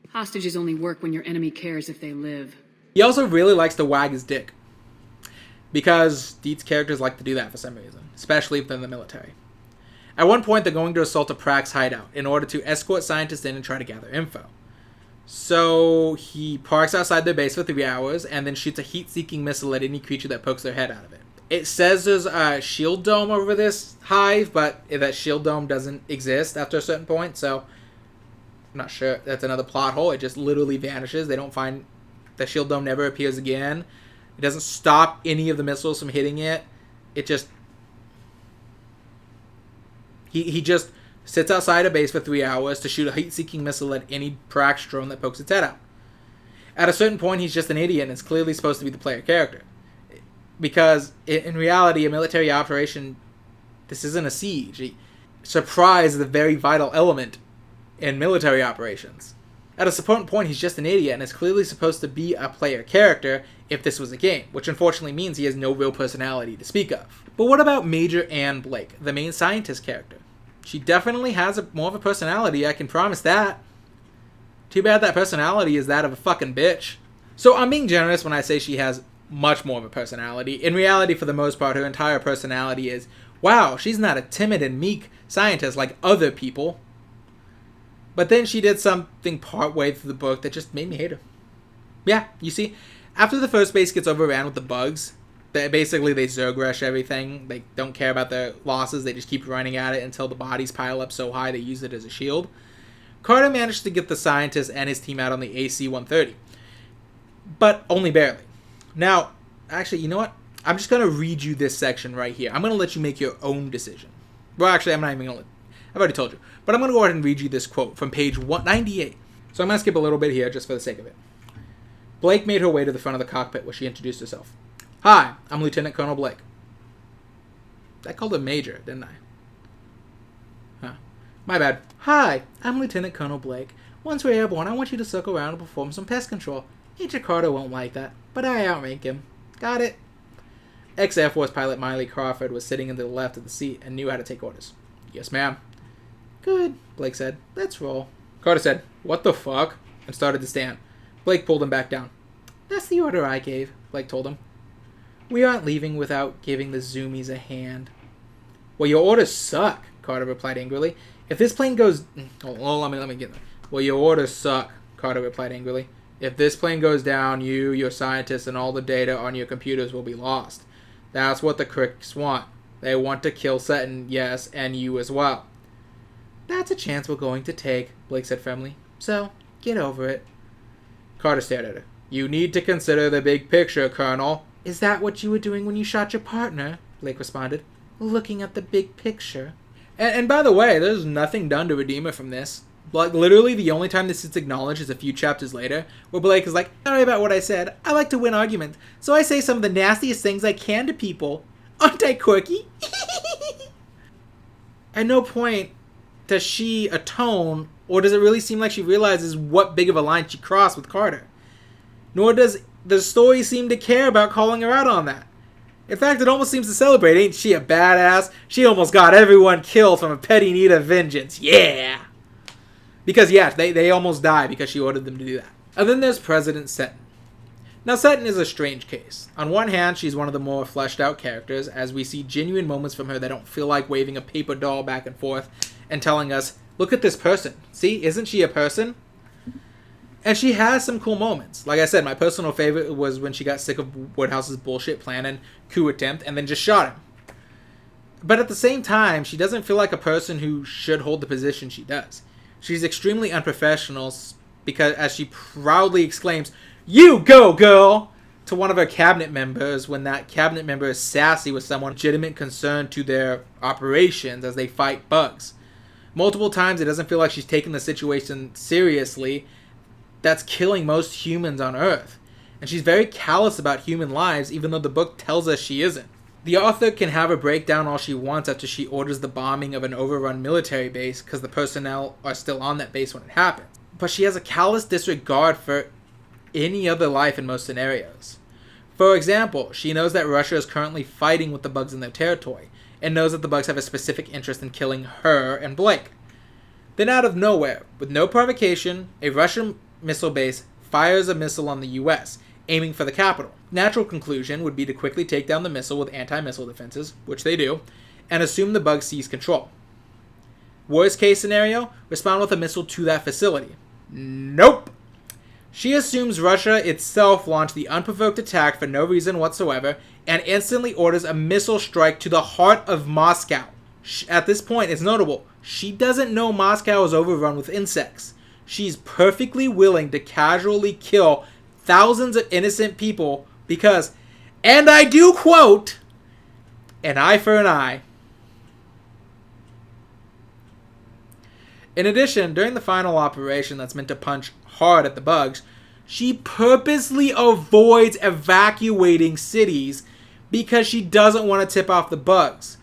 Hostages only work when your enemy cares if they live. He also really likes to wag his dick. Because Dietz characters like to do that for some reason, especially if they're in the military. At one point, they're going to assault a Prax hideout in order to escort scientists in and try to gather info. So he parks outside their base for 3 hours and then shoots a heat-seeking missile at any creature that pokes their head out of it. It says there's a shield dome over this hive, but that shield dome doesn't exist after a certain point, so I'm not sure. That's another plot hole. It just literally vanishes. They don't find... The shield dome never appears again. It doesn't stop any of the missiles from hitting it. It just... He just sits outside a base for 3 hours to shoot a heat-seeking missile at any Prax drone that pokes its head out. At a certain point, he's just an idiot and is clearly supposed to be the player character. Because, in reality, a military operation, this isn't a siege. Surprise is a very vital element in military operations. At a certain point, he's just an idiot and is clearly supposed to be a player character if this was a game, which unfortunately means he has no real personality to speak of. But what about Major Ann Blake, the main scientist character? She definitely has more of a personality, I can promise that. Too bad that personality is that of a fucking bitch. So I'm being generous when I say she has much more of a personality. In reality, for the most part, her entire personality is, wow, she's not a timid and meek scientist like other people. But then she did something partway through the book that just made me hate her. Yeah, you see, after the first base gets overran with the bugs, basically they Zerg rush everything. They don't care about their losses. They just keep running at it until the bodies pile up so high they use it as a shield. Carter managed to get the scientist and his team out on the AC-130. But only barely. Now, actually, you know what? I'm just going to read you this section right here. I'm going to let you make your own decision. Well, actually, I'm not even going to... I've already told you. But I'm going to go ahead and read you this quote from page 198. So I'm going to skip a little bit here just for the sake of it. Blake made her way to the front of the cockpit where she introduced herself. Hi, I'm Lieutenant Colonel Blake. I called her Major, didn't I? Huh. My bad. Hi, I'm Lieutenant Colonel Blake. Once we're airborne, I want you to circle around and perform some pest control. Major Carter won't like that, but I outrank him. Got it? Ex-Air Force pilot Miley Crawford was sitting to the left of the seat and knew how to take orders. Yes, ma'am. Good, Blake said. Let's roll. Carter said, what the fuck? And started to stand. Blake pulled him back down. That's the order I gave, Blake told him. We aren't leaving without giving the Zoomies a hand. Well, your orders suck, Carter replied angrily. If this plane goes... Oh, let me get that. Well, your orders suck, Carter replied angrily. If this plane goes down, you, your scientists, and all the data on your computers will be lost. That's what the critics want. They want to kill Sutton, yes, and you as well. That's a chance we're going to take, Blake said firmly. So, get over it. Carter stared at her. You need to consider the big picture, Colonel. Is that what you were doing when you shot your partner? Blake responded. Looking at the big picture. And by the way, there's nothing done to redeem her from this. Like, literally the only time this is acknowledged is a few chapters later, where Blake is like, sorry about what I said. I like to win arguments, so I say some of the nastiest things I can to people. Aren't I quirky? At no point does she atone, or does it really seem like she realizes what big of a line she crossed with Carter. Nor does the story seem to care about calling her out on that. In fact, it almost seems to celebrate, ain't she a badass? She almost got everyone killed from a petty need of vengeance. Yeah! Because, yeah, they almost die because she ordered them to do that. And then there's President Sutton. Now, Sutton is a strange case. On one hand, she's one of the more fleshed out characters, as we see genuine moments from her that don't feel like waving a paper doll back and forth and telling us, look at this person. See, isn't she a person? And she has some cool moments. Like I said, my personal favorite was when she got sick of Woodhouse's bullshit plan and coup attempt and then just shot him. But at the same time, she doesn't feel like a person who should hold the position she does. She's extremely unprofessional because, as she proudly exclaims, "You go, girl!" to one of her cabinet members when that cabinet member is sassy with someone legitimate concern to their operations as they fight bugs. Multiple times, it doesn't feel like she's taking the situation seriously that's killing most humans on Earth. And she's very callous about human lives, even though the book tells us she isn't. The author can have her break down all she wants after she orders the bombing of an overrun military base because the personnel are still on that base when it happens. But she has a callous disregard for any other life in most scenarios. For example, she knows that Russia is currently fighting with the bugs in their territory, and knows that the bugs have a specific interest in killing her and Blake. Then out of nowhere, with no provocation, a Russian missile base fires a missile on the US, aiming for the capital. Natural conclusion would be to quickly take down the missile with anti-missile defenses, which they do, and assume the bugs seize control. Worst case scenario, respond with a missile to that facility. Nope! She assumes Russia itself launched the unprovoked attack for no reason whatsoever, and instantly orders a missile strike to the heart of Moscow. At this point, it's notable, she doesn't know Moscow is overrun with insects. She's perfectly willing to casually kill thousands of innocent people because, and I do quote, an eye for an eye. In addition, during the final operation that's meant to punch hard at the bugs, she purposely avoids evacuating cities because she doesn't want to tip off the bugs,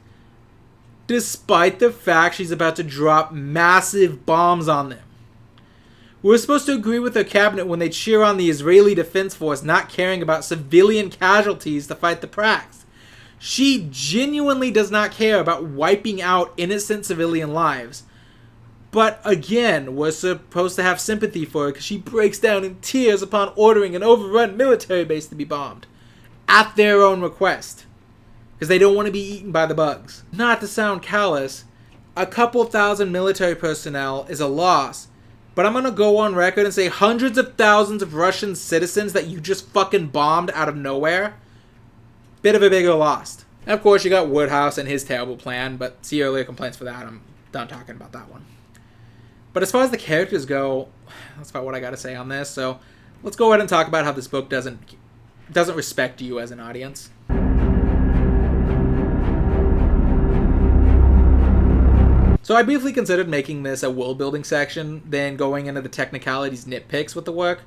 despite the fact she's about to drop massive bombs on them. We're supposed to agree with her cabinet when they cheer on the Israeli Defense Force not caring about civilian casualties to fight the Prags. She genuinely does not care about wiping out innocent civilian lives. But again, we're supposed to have sympathy for her because she breaks down in tears upon ordering an overrun military base to be bombed. At their own request. Because they don't want to be eaten by the bugs. Not to sound callous, a couple thousand military personnel is a loss. But I'm going to go on record and say hundreds of thousands of Russian citizens that you just fucking bombed out of nowhere. Bit of a bigger loss. And of course, you got Woodhouse and his terrible plan, but see earlier complaints for that. I'm done talking about that one. But as far as the characters go, that's about what I got to say on this. So let's go ahead and talk about how this book doesn't respect you as an audience. So I briefly considered making this a world-building section, then going into the technicalities nitpicks with the work.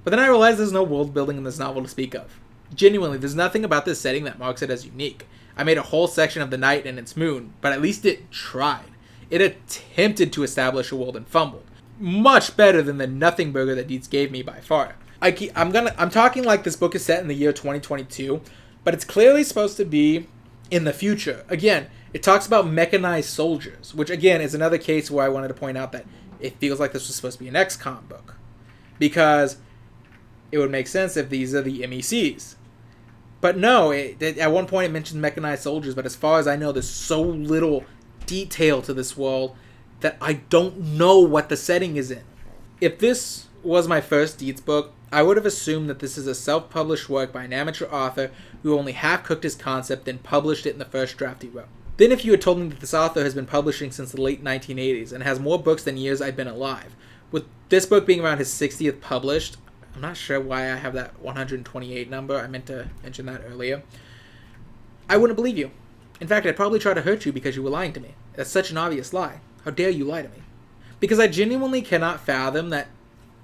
But then I realized there's no world building in this novel to speak of. Genuinely, there's nothing about this setting that marks it as unique. I made a whole section of the night and its moon, but at least it tried. It attempted to establish a world and fumbled. Much better than the nothing burger that Dietz gave me by far. I'm talking like this book is set in the year 2022, but it's clearly supposed to be in the future. Again, it talks about mechanized soldiers, which again is another case where I wanted to point out that it feels like this was supposed to be an XCOM book. Because it would make sense if these are the MECs. But no, at one point it mentions mechanized soldiers, but as far as I know, there's so little detail to this world that I don't know what the setting is in. If this was my first Dietz book, I would have assumed that this is a self-published work by an amateur author who only half-cooked his concept and published it in the first draft he wrote. Then if you had told me that this author has been publishing since the late 1980s and has more books than years I've been alive, with this book being around his 60th published, I'm not sure why I have that 128 number, I meant to mention that earlier, I wouldn't believe you. In fact, I'd probably try to hurt you because you were lying to me. That's such an obvious lie. How dare you lie to me? Because I genuinely cannot fathom that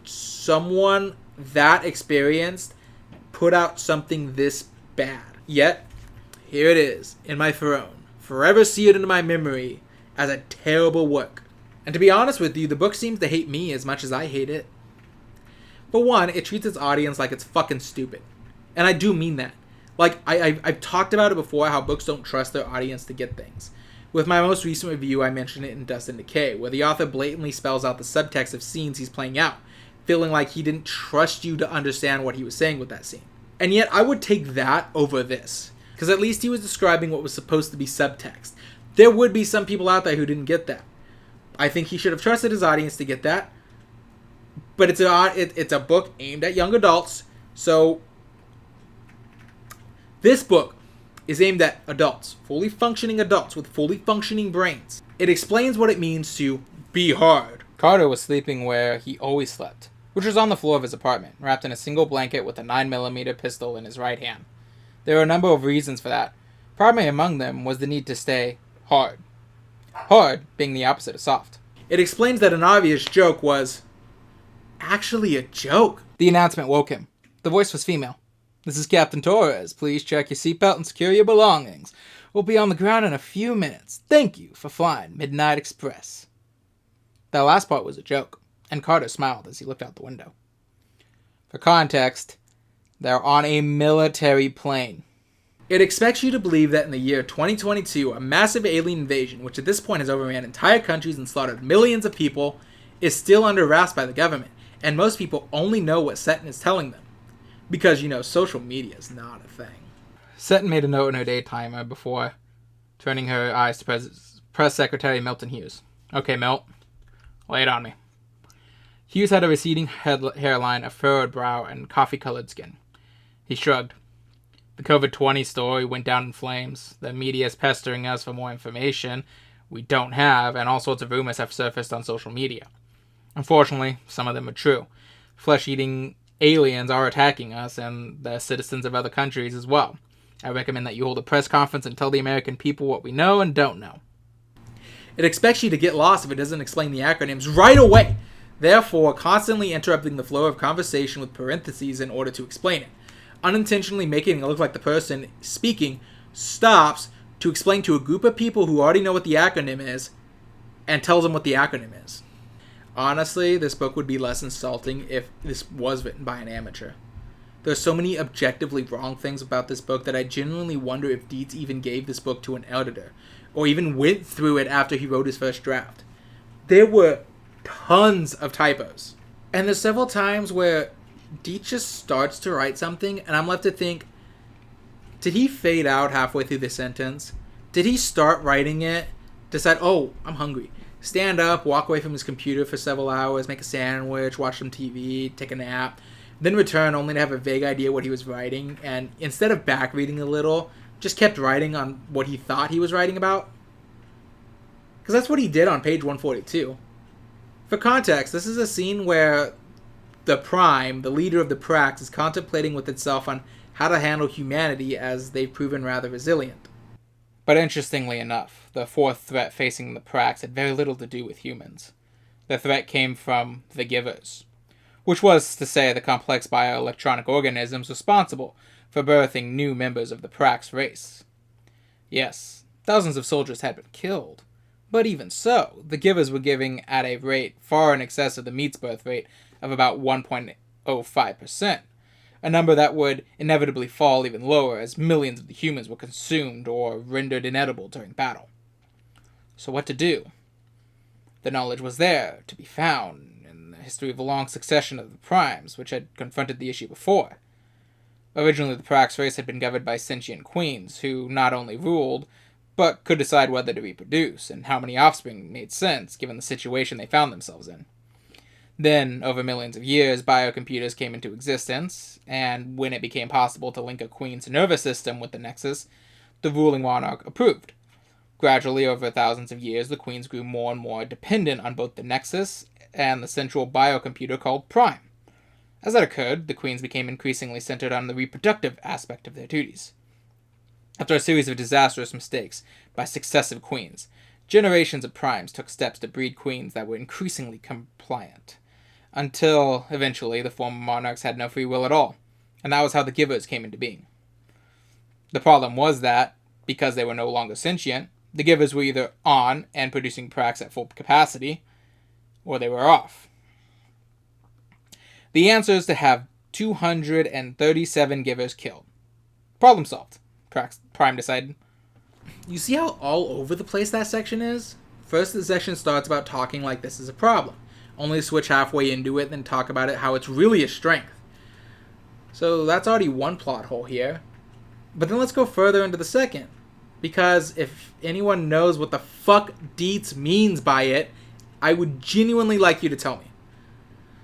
someone that experienced put out something this bad. Yet, here it is, in my throne, forever seared into my memory as a terrible work. And to be honest with you, the book seems to hate me as much as I hate it. For one, it treats its audience like it's fucking stupid. And I do mean that. Like, I've talked about it before, how books don't trust their audience to get things. With my most recent review, I mentioned it in Dust and Decay, where the author blatantly spells out the subtext of scenes he's playing out, feeling like he didn't trust you to understand what he was saying with that scene. And yet, I would take that over this, because at least he was describing what was supposed to be subtext. There would be some people out there who didn't get that. I think he should have trusted his audience to get that, but it's a book aimed at young adults, so this book is aimed at adults, fully functioning adults with fully functioning brains. It explains what it means to be hard. Carter was sleeping where he always slept, which was on the floor of his apartment, wrapped in a single blanket with a 9mm pistol in his right hand. There were a number of reasons for that. Primary among them was the need to stay hard. Hard being the opposite of soft. It explains that an obvious joke was actually a joke. The announcement woke him. The voice was female. "This is Captain Torres. Please check your seatbelt and secure your belongings. We'll be on the ground in a few minutes. Thank you for flying Midnight Express." That last part was a joke, and Carter smiled as he looked out the window. For context, they're on a military plane. It expects you to believe that in the year 2022, a massive alien invasion, which at this point has overran entire countries and slaughtered millions of people, is still under wraps by the government, and most people only know what Seton is telling them. Because, social media is not a thing. Seton made a note in her day timer before turning her eyes to Press Secretary Milton Hughes. "Okay, Milt, lay it on me." Hughes had a receding hairline, a furrowed brow, and coffee-colored skin. He shrugged. "The COVID-20 story went down in flames. The media is pestering us for more information we don't have, and all sorts of rumors have surfaced on social media. Unfortunately, some of them are true. Flesh-eating aliens are attacking us, and the citizens of other countries as well. I recommend that you hold a press conference and tell the American people what we know and don't know." It expects you to get lost if it doesn't explain the acronyms right away, therefore constantly interrupting the flow of conversation with parentheses in order to explain it, unintentionally making it look like the person speaking stops to explain to a group of people who already know what the acronym is and tells them what the acronym is. Honestly, this book would be less insulting if this was written by an amateur. There's so many objectively wrong things about this book that I genuinely wonder if Dietz even gave this book to an editor, or even went through it after he wrote his first draft. There were tons of typos. And there's several times where Dietz just starts to write something, and I'm left to think, did he fade out halfway through the sentence? Did he start writing it, decide, oh, I'm hungry, stand up, walk away from his computer for several hours, make a sandwich, watch some TV, take a nap, then return only to have a vague idea what he was writing, and instead of back reading a little, just kept writing on what he thought he was writing about? Because that's what he did on page 142. For context, this is a scene where the Prime, the leader of the Prax, is contemplating with itself on how to handle humanity as they've proven rather resilient. But interestingly enough, the fourth threat facing the Prax had very little to do with humans. The threat came from the Givers. which was to say the complex bioelectronic organisms responsible for birthing new members of the Prax race. Yes, thousands of soldiers had been killed, but even so, the givers were giving at a rate far in excess of the meat's birth rate of about 1.05%, a number that would inevitably fall even lower as millions of the humans were consumed or rendered inedible during battle. So what to do? The knowledge was there, to be found, in the history of a long succession of the primes, which had confronted the issue before. Originally, the Prax race had been governed by sentient queens, who not only ruled, but could decide whether to reproduce, and how many offspring made sense, given the situation they found themselves in. Then, over millions of years, biocomputers came into existence, and when it became possible to link a queen's nervous system with the Nexus, the ruling monarch approved. Gradually, over thousands of years, the queens grew more and more dependent on both the Nexus and the central biocomputer called Prime. As that occurred, the queens became increasingly centered on the reproductive aspect of their duties. After a series of disastrous mistakes by successive queens, generations of primes took steps to breed queens that were increasingly compliant, until, eventually, the former monarchs had no free will at all, and that was how the givers came into being. The problem was that, because they were no longer sentient, the givers were either on and producing Prax at full capacity, or they were off. The answer is to have 237 givers killed. Problem solved, Prime decided. You see how all over the place that section is? First, the section starts about talking like this is a problem, only to switch halfway into it, then talk about it how it's really a strength. So that's already one plot hole here. But then let's go further into the second, because if anyone knows what the fuck Dietz means by it, I would genuinely like you to tell me.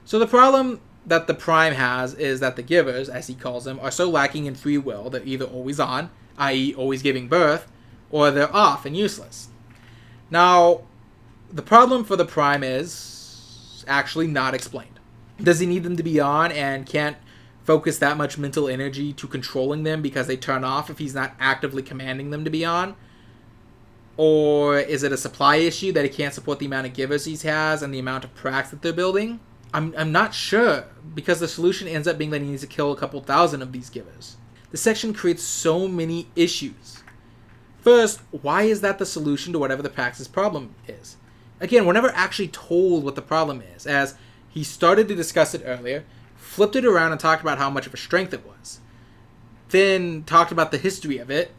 So the problem that the Prime has is that the givers, as he calls them, are so lacking in free will they're either always on, i.e. always giving birth, or they're off and useless. Now, the problem for the Prime is actually not explained. Does he need them to be on and can't focus that much mental energy to controlling them because they turn off if he's not actively commanding them to be on? Or is it a supply issue that he can't support the amount of givers he has and the amount of Prax that they're building? I'm not sure, because the solution ends up being that he needs to kill a couple thousand of these givers. The section creates so many issues. First, why is that the solution to whatever the Prax's problem is? Again, we're never actually told what the problem is, as he started to discuss it earlier, flipped it around and talked about how much of a strength it was. Then talked about the history of it,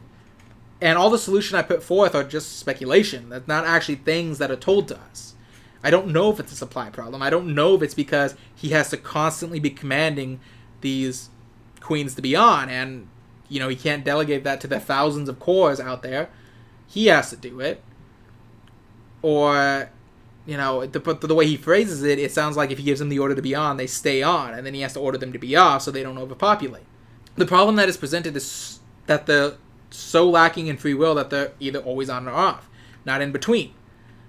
and all the solution I put forth are just speculation. That's not actually things that are told to us. I don't know if it's a supply problem. I don't know if it's because he has to constantly be commanding these queens to be on, and, you know, he can't delegate that to the thousands of cores out there. He has to do it. Or, you know, the way he phrases it, it sounds like if he gives them the order to be on, they stay on, and then he has to order them to be off so they don't overpopulate. The problem that is presented is that they're so lacking in free will that they're either always on or off, not in between.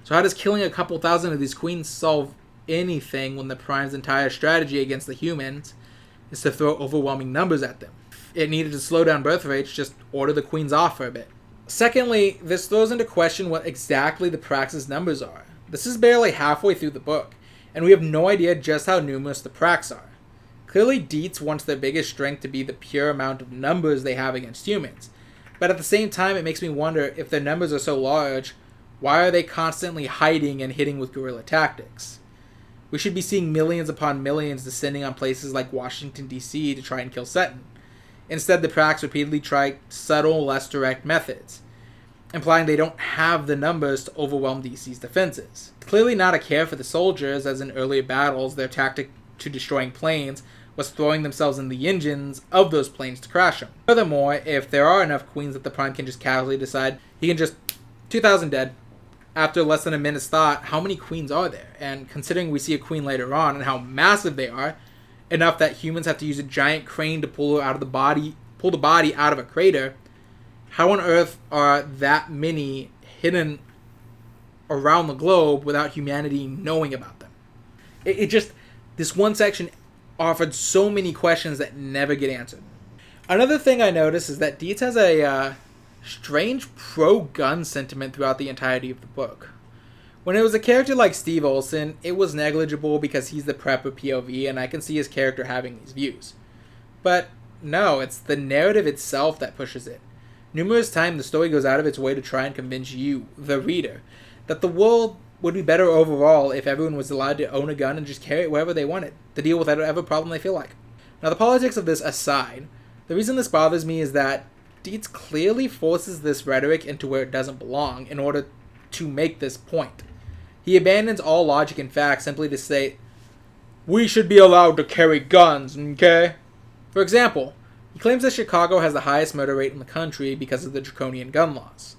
So how does killing a couple thousand of these queens solve anything when the Prime's entire strategy against the humans is to throw overwhelming numbers at them? If it needed to slow down birth rates, just order the queens off for a bit. Secondly, this throws into question what exactly the Prax's numbers are. This is barely halfway through the book, and we have no idea just how numerous the Prax are. Clearly, Dietz wants their biggest strength to be the pure amount of numbers they have against humans. But at the same time, it makes me wonder, if their numbers are so large, why are they constantly hiding and hitting with guerrilla tactics? We should be seeing millions upon millions descending on places like Washington, D.C. to try and kill Seton. Instead, the Prax repeatedly try subtle, less direct methods, implying they don't have the numbers to overwhelm D.C.'s defenses. Clearly not a care for the soldiers, as in earlier battles, their tactic to destroying planes was throwing themselves in the engines of those planes to crash them. Furthermore, if there are enough queens that the Prime can just casually decide, he can just 2,000 dead. After less than a minute's thought, how many queens are there? And considering we see a queen later on and how massive they are, enough that humans have to use a giant crane to pull the body out of a crater, how on earth are that many hidden around the globe without humanity knowing about them? This one section offered so many questions that never get answered. Another thing I noticed is that Dietz has a strange pro-gun sentiment throughout the entirety of the book. When it was a character like Steve Olsen, it was negligible because he's the prepper POV and I can see his character having these views. But no, it's the narrative itself that pushes it. Numerous times the story goes out of its way to try and convince you, the reader, that the world would be better overall if everyone was allowed to own a gun and just carry it wherever they wanted, to deal with whatever problem they feel like. Now, the politics of this aside, the reason this bothers me is that Dietz clearly forces this rhetoric into where it doesn't belong in order to make this point. He abandons all logic and facts simply to say, we should be allowed to carry guns, okay? For example, he claims that Chicago has the highest murder rate in the country because of the draconian gun laws.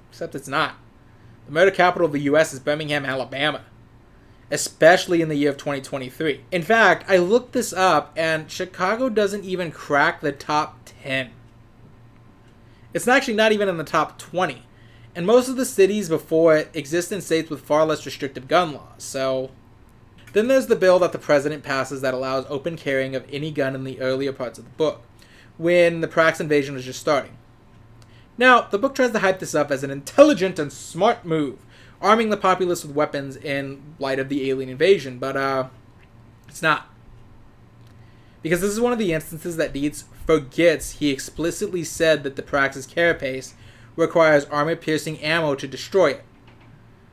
Except it's not. The murder capital of the US is Birmingham, Alabama. Especially in the year of 2023. In fact, I looked this up and Chicago doesn't even crack the top 10. It's actually not even in the top 20. And most of the cities before it exist in states with far less restrictive gun laws, so... Then there's the bill that the president passes that allows open carrying of any gun in the earlier parts of the book, when the Prax invasion was just starting. Now, the book tries to hype this up as an intelligent and smart move, arming the populace with weapons in light of the alien invasion, but it's not. Because this is one of the instances that Dietz forgets he explicitly said that the Praxis carapace requires armor-piercing ammo to destroy it.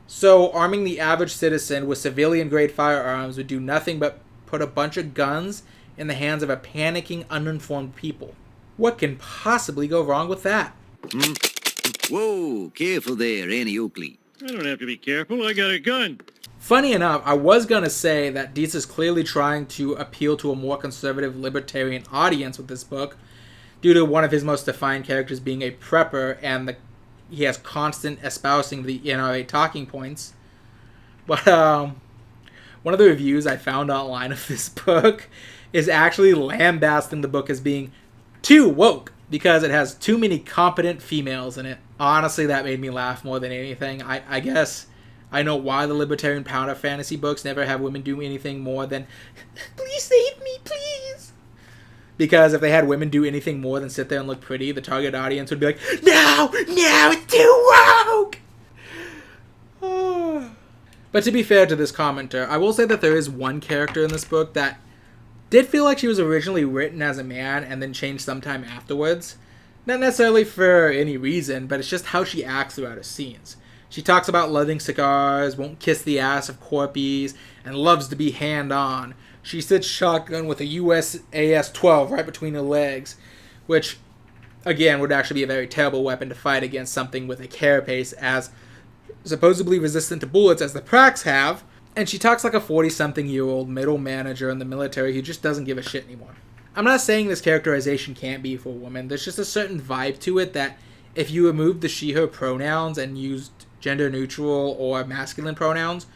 So, arming the average citizen with civilian-grade firearms would do nothing but put a bunch of guns in the hands of a panicking, uninformed people. What can possibly go wrong with that? Whoa, careful there, Annie Oakley. I don't have to be careful, I got a gun. Funny enough, I was going to say that Dietz is clearly trying to appeal to a more conservative libertarian audience with this book, due to one of his most defined characters being a prepper, and he has constant espousing the NRA talking points. But one of the reviews I found online of this book is actually lambasting the book as being too woke, because it has too many competent females in it. Honestly, that made me laugh more than anything. I guess I know why the libertarian powder fantasy books never have women do anything more than, please save me, please. Because if they had women do anything more than sit there and look pretty, the target audience would be like, no, it's too woke! But to be fair to this commenter, I will say that there is one character in this book that did feel like she was originally written as a man and then changed sometime afterwards. Not necessarily for any reason, but it's just how she acts throughout her scenes. She talks about loving cigars, won't kiss the ass of corpies, and loves to be hand-on. She sits shotgun with a USAS-12 right between her legs, which, again, would actually be a very terrible weapon to fight against something with a carapace as supposedly resistant to bullets as the Prax have. And she talks like a 40-something-year-old middle manager in the military who just doesn't give a shit anymore. I'm not saying this characterization can't be for a woman. There's just a certain vibe to it that if you removed the she-her pronouns and used gender-neutral or masculine pronouns,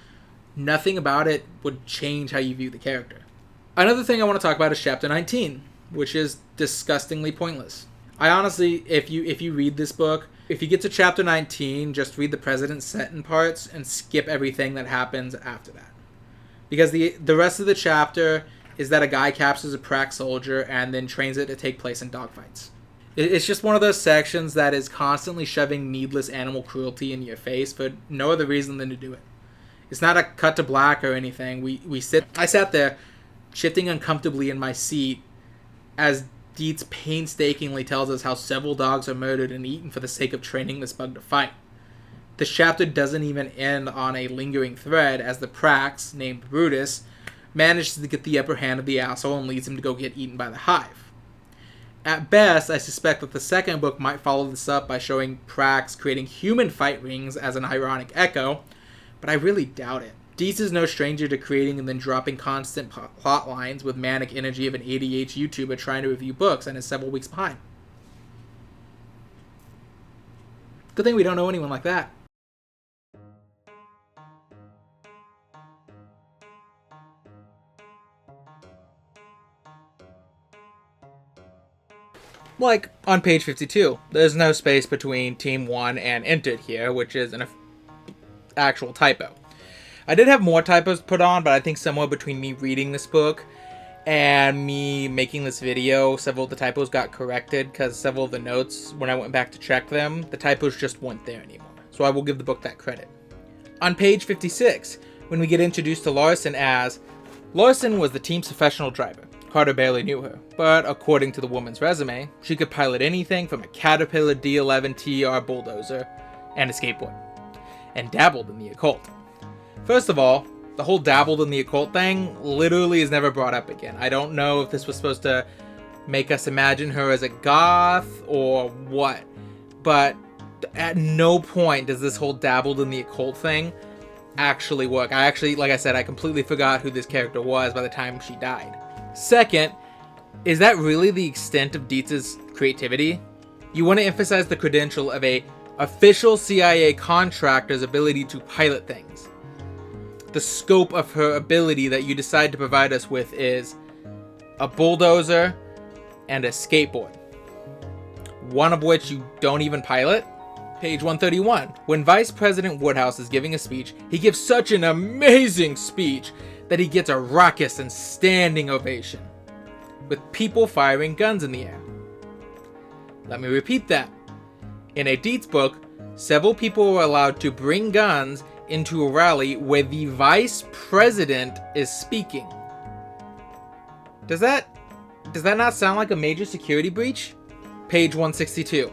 nothing about it would change how you view the character. Another thing I want to talk about is Chapter 19, which is disgustingly pointless. I honestly, if you read this book, if you get to Chapter 19, just read the President's sentence parts and skip everything that happens after that. Because the rest of the chapter is that a guy captures a Prax soldier and then trains it to take place in dogfights. It's just one of those sections that is constantly shoving needless animal cruelty in your face for no other reason than to do it. It's not a cut to black or anything. I sat there, shifting uncomfortably in my seat, as Dietz painstakingly tells us how several dogs are murdered and eaten for the sake of training this bug to fight. This chapter doesn't even end on a lingering thread, as the Prax, named Brutus, manages to get the upper hand of the asshole and leads him to go get eaten by the hive. At best, I suspect that the second book might follow this up by showing Prax creating human fight rings as an ironic echo, but I really doubt it. Dietz is no stranger to creating and then dropping constant plot lines with manic energy of an ADH YouTuber trying to review books and is several weeks behind. Good thing we don't know anyone like that. Like, on page 52, there's no space between Team 1 and entered here, which is an actual typo. I did have more typos put on, but I think somewhere between me reading this book and me making this video, several of the typos got corrected, because several of the notes, when I went back to check them, the typos just weren't there anymore. So I will give the book that credit. On page 56, when we get introduced to Larson as, Larson was the team's professional driver. Carter barely knew her, but according to the woman's resume, she could pilot anything from a Caterpillar D11 TR bulldozer and a skateboard, and dabbled in the occult. First of all, the whole dabbled in the occult thing literally is never brought up again. I don't know if this was supposed to make us imagine her as a goth or what, but at no point does this whole dabbled in the occult thing actually work. Like I said, I completely forgot who this character was by the time she died. Second, is that really the extent of Dietz's creativity? You want to emphasize the credential of a official CIA contractor's ability to pilot things. The scope of her ability that you decide to provide us with is a bulldozer and a skateboard, one of which you don't even pilot. Page 131. When Vice President Woodhouse is giving a speech, he gives such an amazing speech that he gets a raucous and standing ovation, with people firing guns in the air. Let me repeat that. In a Dietz book, several people were allowed to bring guns into a rally where the Vice President is speaking. Does that not sound like a major security breach? Page 162.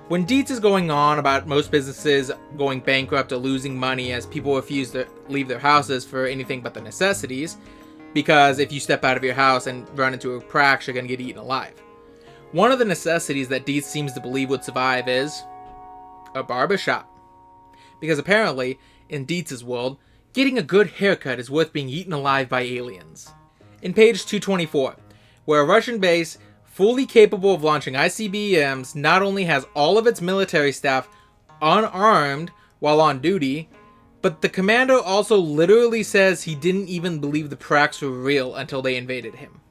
When Dietz is going on about most businesses going bankrupt or losing money as people refuse to leave their houses for anything but the necessities, because if you step out of your house and run into a crack, you're going to get eaten alive. One of the necessities that Dietz seems to believe would survive is a barbershop. Because apparently, in Dietz's world, getting a good haircut is worth being eaten alive by aliens. In page 224, where a Russian base fully capable of launching ICBMs not only has all of its military staff unarmed while on duty, but the commander also literally says he didn't even believe the Prax were real until they invaded him.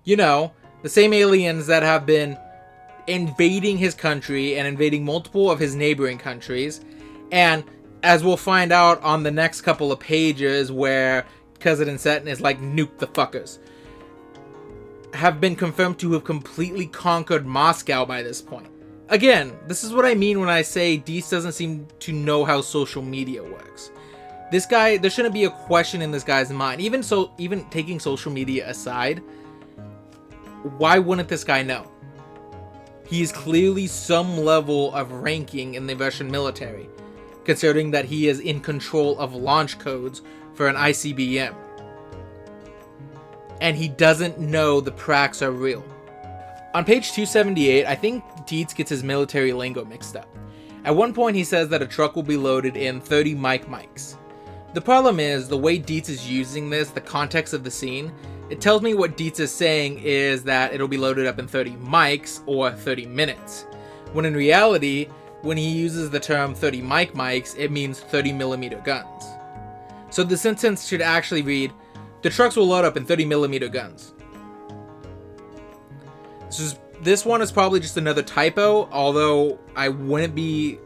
You know, the same aliens that have been invading his country and invading multiple of his neighboring countries, and as we'll find out on the next couple of pages where President Seton is like, nuke the fuckers, have been confirmed to have completely conquered Moscow by this point. Again, this is what I mean when I say Dietz doesn't seem to know how social media works. This guy, there shouldn't be a question in this guy's mind. Even taking social media aside, why wouldn't this guy know? He is clearly some level of ranking in the Russian military, considering that he is in control of launch codes for an ICBM. And he doesn't know the Prax are real. On page 278, I think Dietz gets his military lingo mixed up. At one point he says that a truck will be loaded in 30 mics. The problem is, the way Dietz is using this, the context of the scene, it tells me what Dietz is saying is that it'll be loaded up in 30 mics or 30 minutes. When in reality, when he uses the term 30 mics, it means 30mm guns. So the sentence should actually read, the trucks will load up in 30mm guns. This one is probably just another typo, although I wouldn't be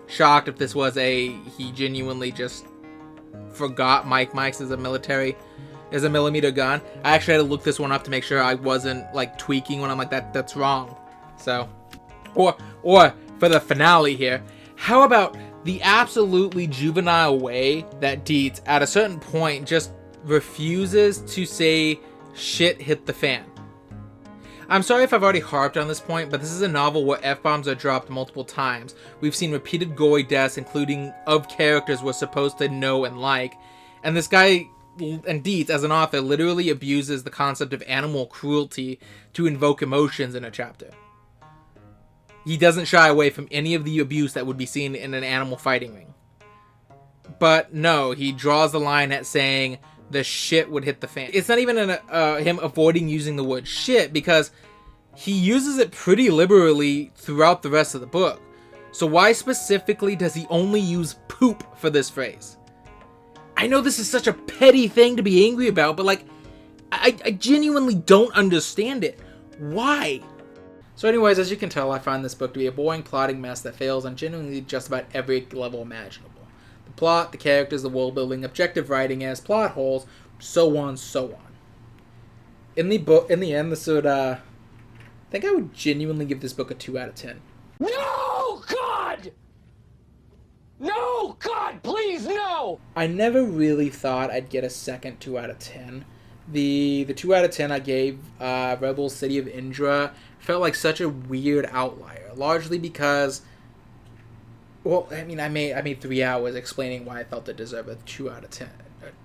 shocked if this was he genuinely just forgot mics as a millimeter gun. I actually had to look this one up to make sure I wasn't like tweaking when I'm like, that's wrong. So, or for the finale here, how about the absolutely juvenile way that Dietz at a certain point just refuses to say shit hit the fan. I'm sorry if I've already harped on this point, but this is a novel where F-bombs are dropped multiple times. We've seen repeated gory deaths, including of characters we're supposed to know and like, and this guy, and Dietz as an author, literally abuses the concept of animal cruelty to invoke emotions in a chapter. He doesn't shy away from any of the abuse that would be seen in an animal fighting ring. But no, he draws the line at saying the shit would hit the fan. It's not even him avoiding using the word shit, because he uses it pretty liberally throughout the rest of the book. So why specifically does he only use poop for this phrase? I know this is such a petty thing to be angry about, but like, I genuinely don't understand it. Why? So anyways, as you can tell, I find this book to be a boring plotting mess that fails on genuinely just about every level imaginable. The plot, the characters, the world building, objective writing as plot holes, so on, so on. In the end, this would, I think I would genuinely give this book a 2 out of 10. No, God! No, God, please, no! hell! I never really thought I'd get a second 2 out of 10. The 2 out of 10 I gave Rebel City of Indra felt like such a weird outlier, largely because, well, I mean, I made 3 hours explaining why I felt it deserved a 2 out of 10.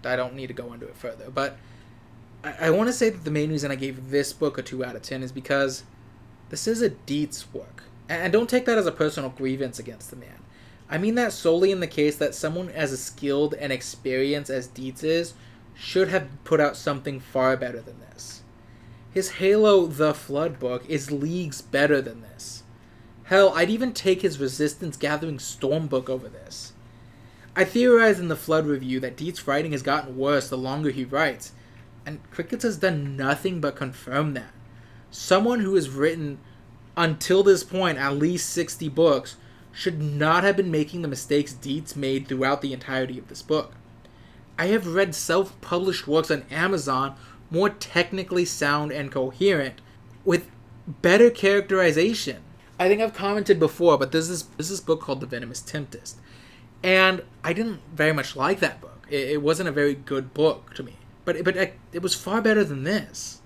I don't need to go into it further, but I want to say that the main reason I gave this book a 2 out of 10 is because this is a Dietz work. And don't take that as a personal grievance against the man. I mean that solely in the case that someone as skilled and experienced as Dietz is should have put out something far better than this. His Halo The Flood book is leagues better than this. Hell, I'd even take his Resistance Gathering Storm book over this. I theorized in the Flood review that Dietz's writing has gotten worse the longer he writes, and Crickets has done nothing but confirm that. Someone who has written, until this point, at least 60 books, should not have been making the mistakes Dietz made throughout the entirety of this book. I have read self-published works on Amazon more technically sound and coherent, with better characterization. I think I've commented before, but there's this book called The Venomous Tempest, and I didn't very much like that book. It wasn't a very good book to me, but it was far better than this.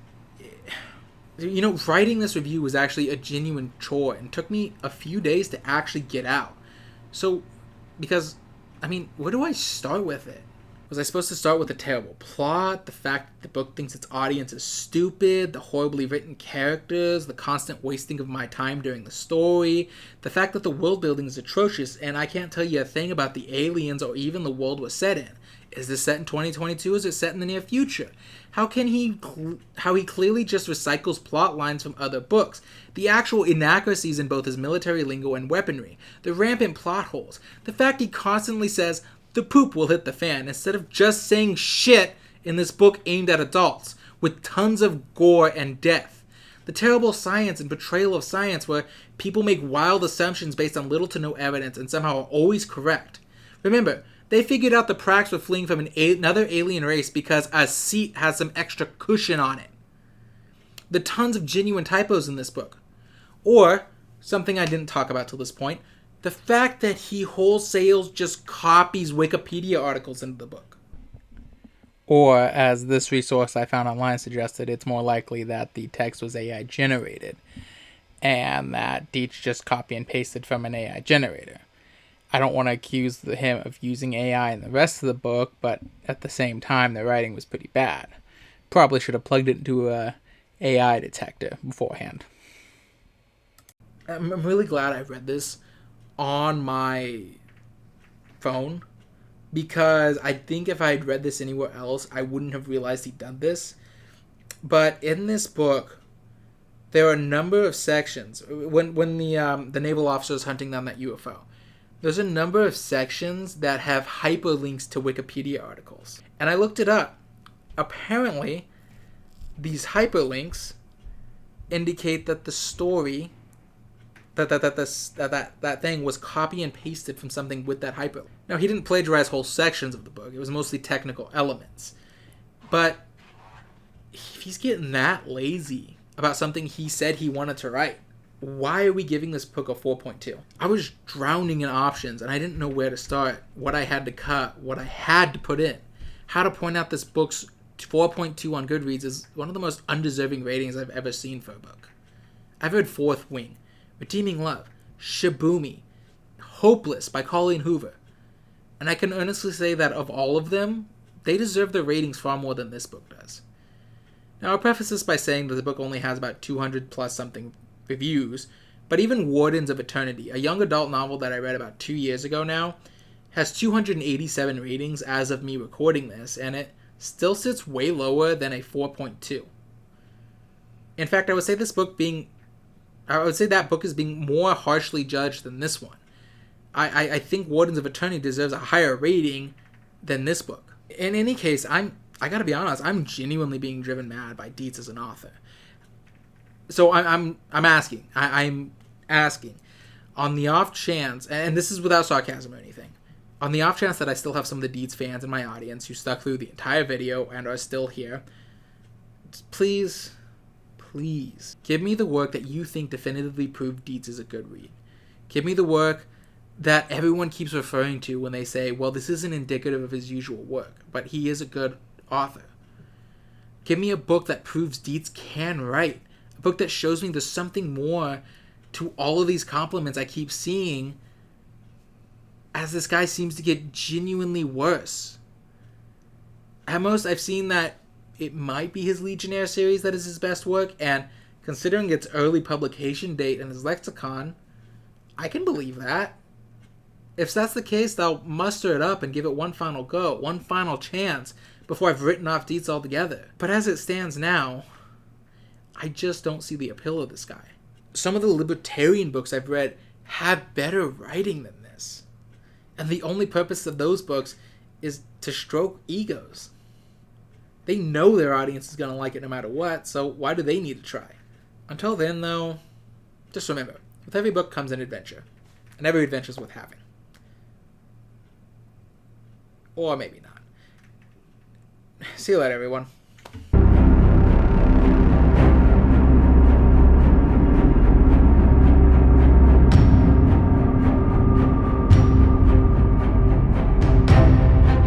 You know, writing this review was actually a genuine chore and took me a few days to actually get out. So, because, I mean, where do I start with it? Was I supposed to start with a terrible plot, the fact that the book thinks its audience is stupid, the horribly written characters, the constant wasting of my time during the story, the fact that the world building is atrocious and I can't tell you a thing about the aliens or even the world we're set in? Is this set in 2022 or is it set in the near future? How he clearly just recycles plot lines from other books, the actual inaccuracies in both his military lingo and weaponry, the rampant plot holes, the fact he constantly says, the poop will hit the fan, instead of just saying shit in this book aimed at adults, with tons of gore and death. The terrible science and betrayal of science where people make wild assumptions based on little to no evidence and somehow are always correct. Remember, they figured out the Prax were fleeing from another alien race because a seat has some extra cushion on it. The tons of genuine typos in this book. Or, something I didn't talk about till this point, the fact that he wholesale just copies Wikipedia articles into the book. Or, as this resource I found online suggested, it's more likely that the text was AI generated, and that Dietz just copy and pasted from an AI generator. I don't want to accuse him of using AI in the rest of the book, but at the same time, the writing was pretty bad. Probably should have plugged it into a AI detector beforehand. I'm really glad I read this on my phone, because I think if I had read this anywhere else, I wouldn't have realized he'd done this. But in this book, there are a number of sections. When the naval officer is hunting down that UFO, there's a number of sections that have hyperlinks to Wikipedia articles. And I looked it up. Apparently, these hyperlinks indicate that the story, that thing was copy and pasted from something with that hyperlink. Now, he didn't plagiarize whole sections of the book. It was mostly technical elements. But if he's getting that lazy about something he said he wanted to write, why are we giving this book a 4.2? I was drowning in options, and I didn't know where to start, what I had to cut, what I had to put in. How to point out this book's 4.2 on Goodreads is one of the most undeserving ratings I've ever seen for a book. I've read Fourth Wing, Redeeming Love, Shibumi, Hopeless by Colleen Hoover. And I can honestly say that of all of them, they deserve their ratings far more than this book does. Now, I'll preface this by saying that the book only has about 200 plus something reviews, but even Wardens of Eternity, a young adult novel that I read about 2 years ago now, has 287 ratings as of me recording this, and it still sits way lower than a 4.2. In fact, I would say that book is being more harshly judged than this one. I think Wardens of Eternity deserves a higher rating than this book. In any case, I gotta be honest, I'm genuinely being driven mad by Dietz as an author. So I'm asking on the off chance, and this is without sarcasm or anything, on the off chance that I still have some of the Dietz fans in my audience who stuck through the entire video and are still here, please give me the work that you think definitively proved Dietz is a good read. Give me the work that everyone keeps referring to when they say, well, this isn't indicative of his usual work, but he is a good author. Give me a book that proves Dietz can write. A book that shows me there's something more to all of these compliments I keep seeing as this guy seems to get genuinely worse. At most, I've seen that it might be his Legionnaire series that is his best work, and considering its early publication date and his lexicon, I can believe that. If that's the case, they'll muster it up and give it one final go, one final chance, before I've written off Dietz altogether. But as it stands now, I just don't see the appeal of this guy. Some of the libertarian books I've read have better writing than this. And the only purpose of those books is to stroke egos. They know their audience is going to like it no matter what, so why do they need to try? Until then, though, just remember, with every book comes an adventure. And every adventure is worth having. Or maybe not. See you later, everyone.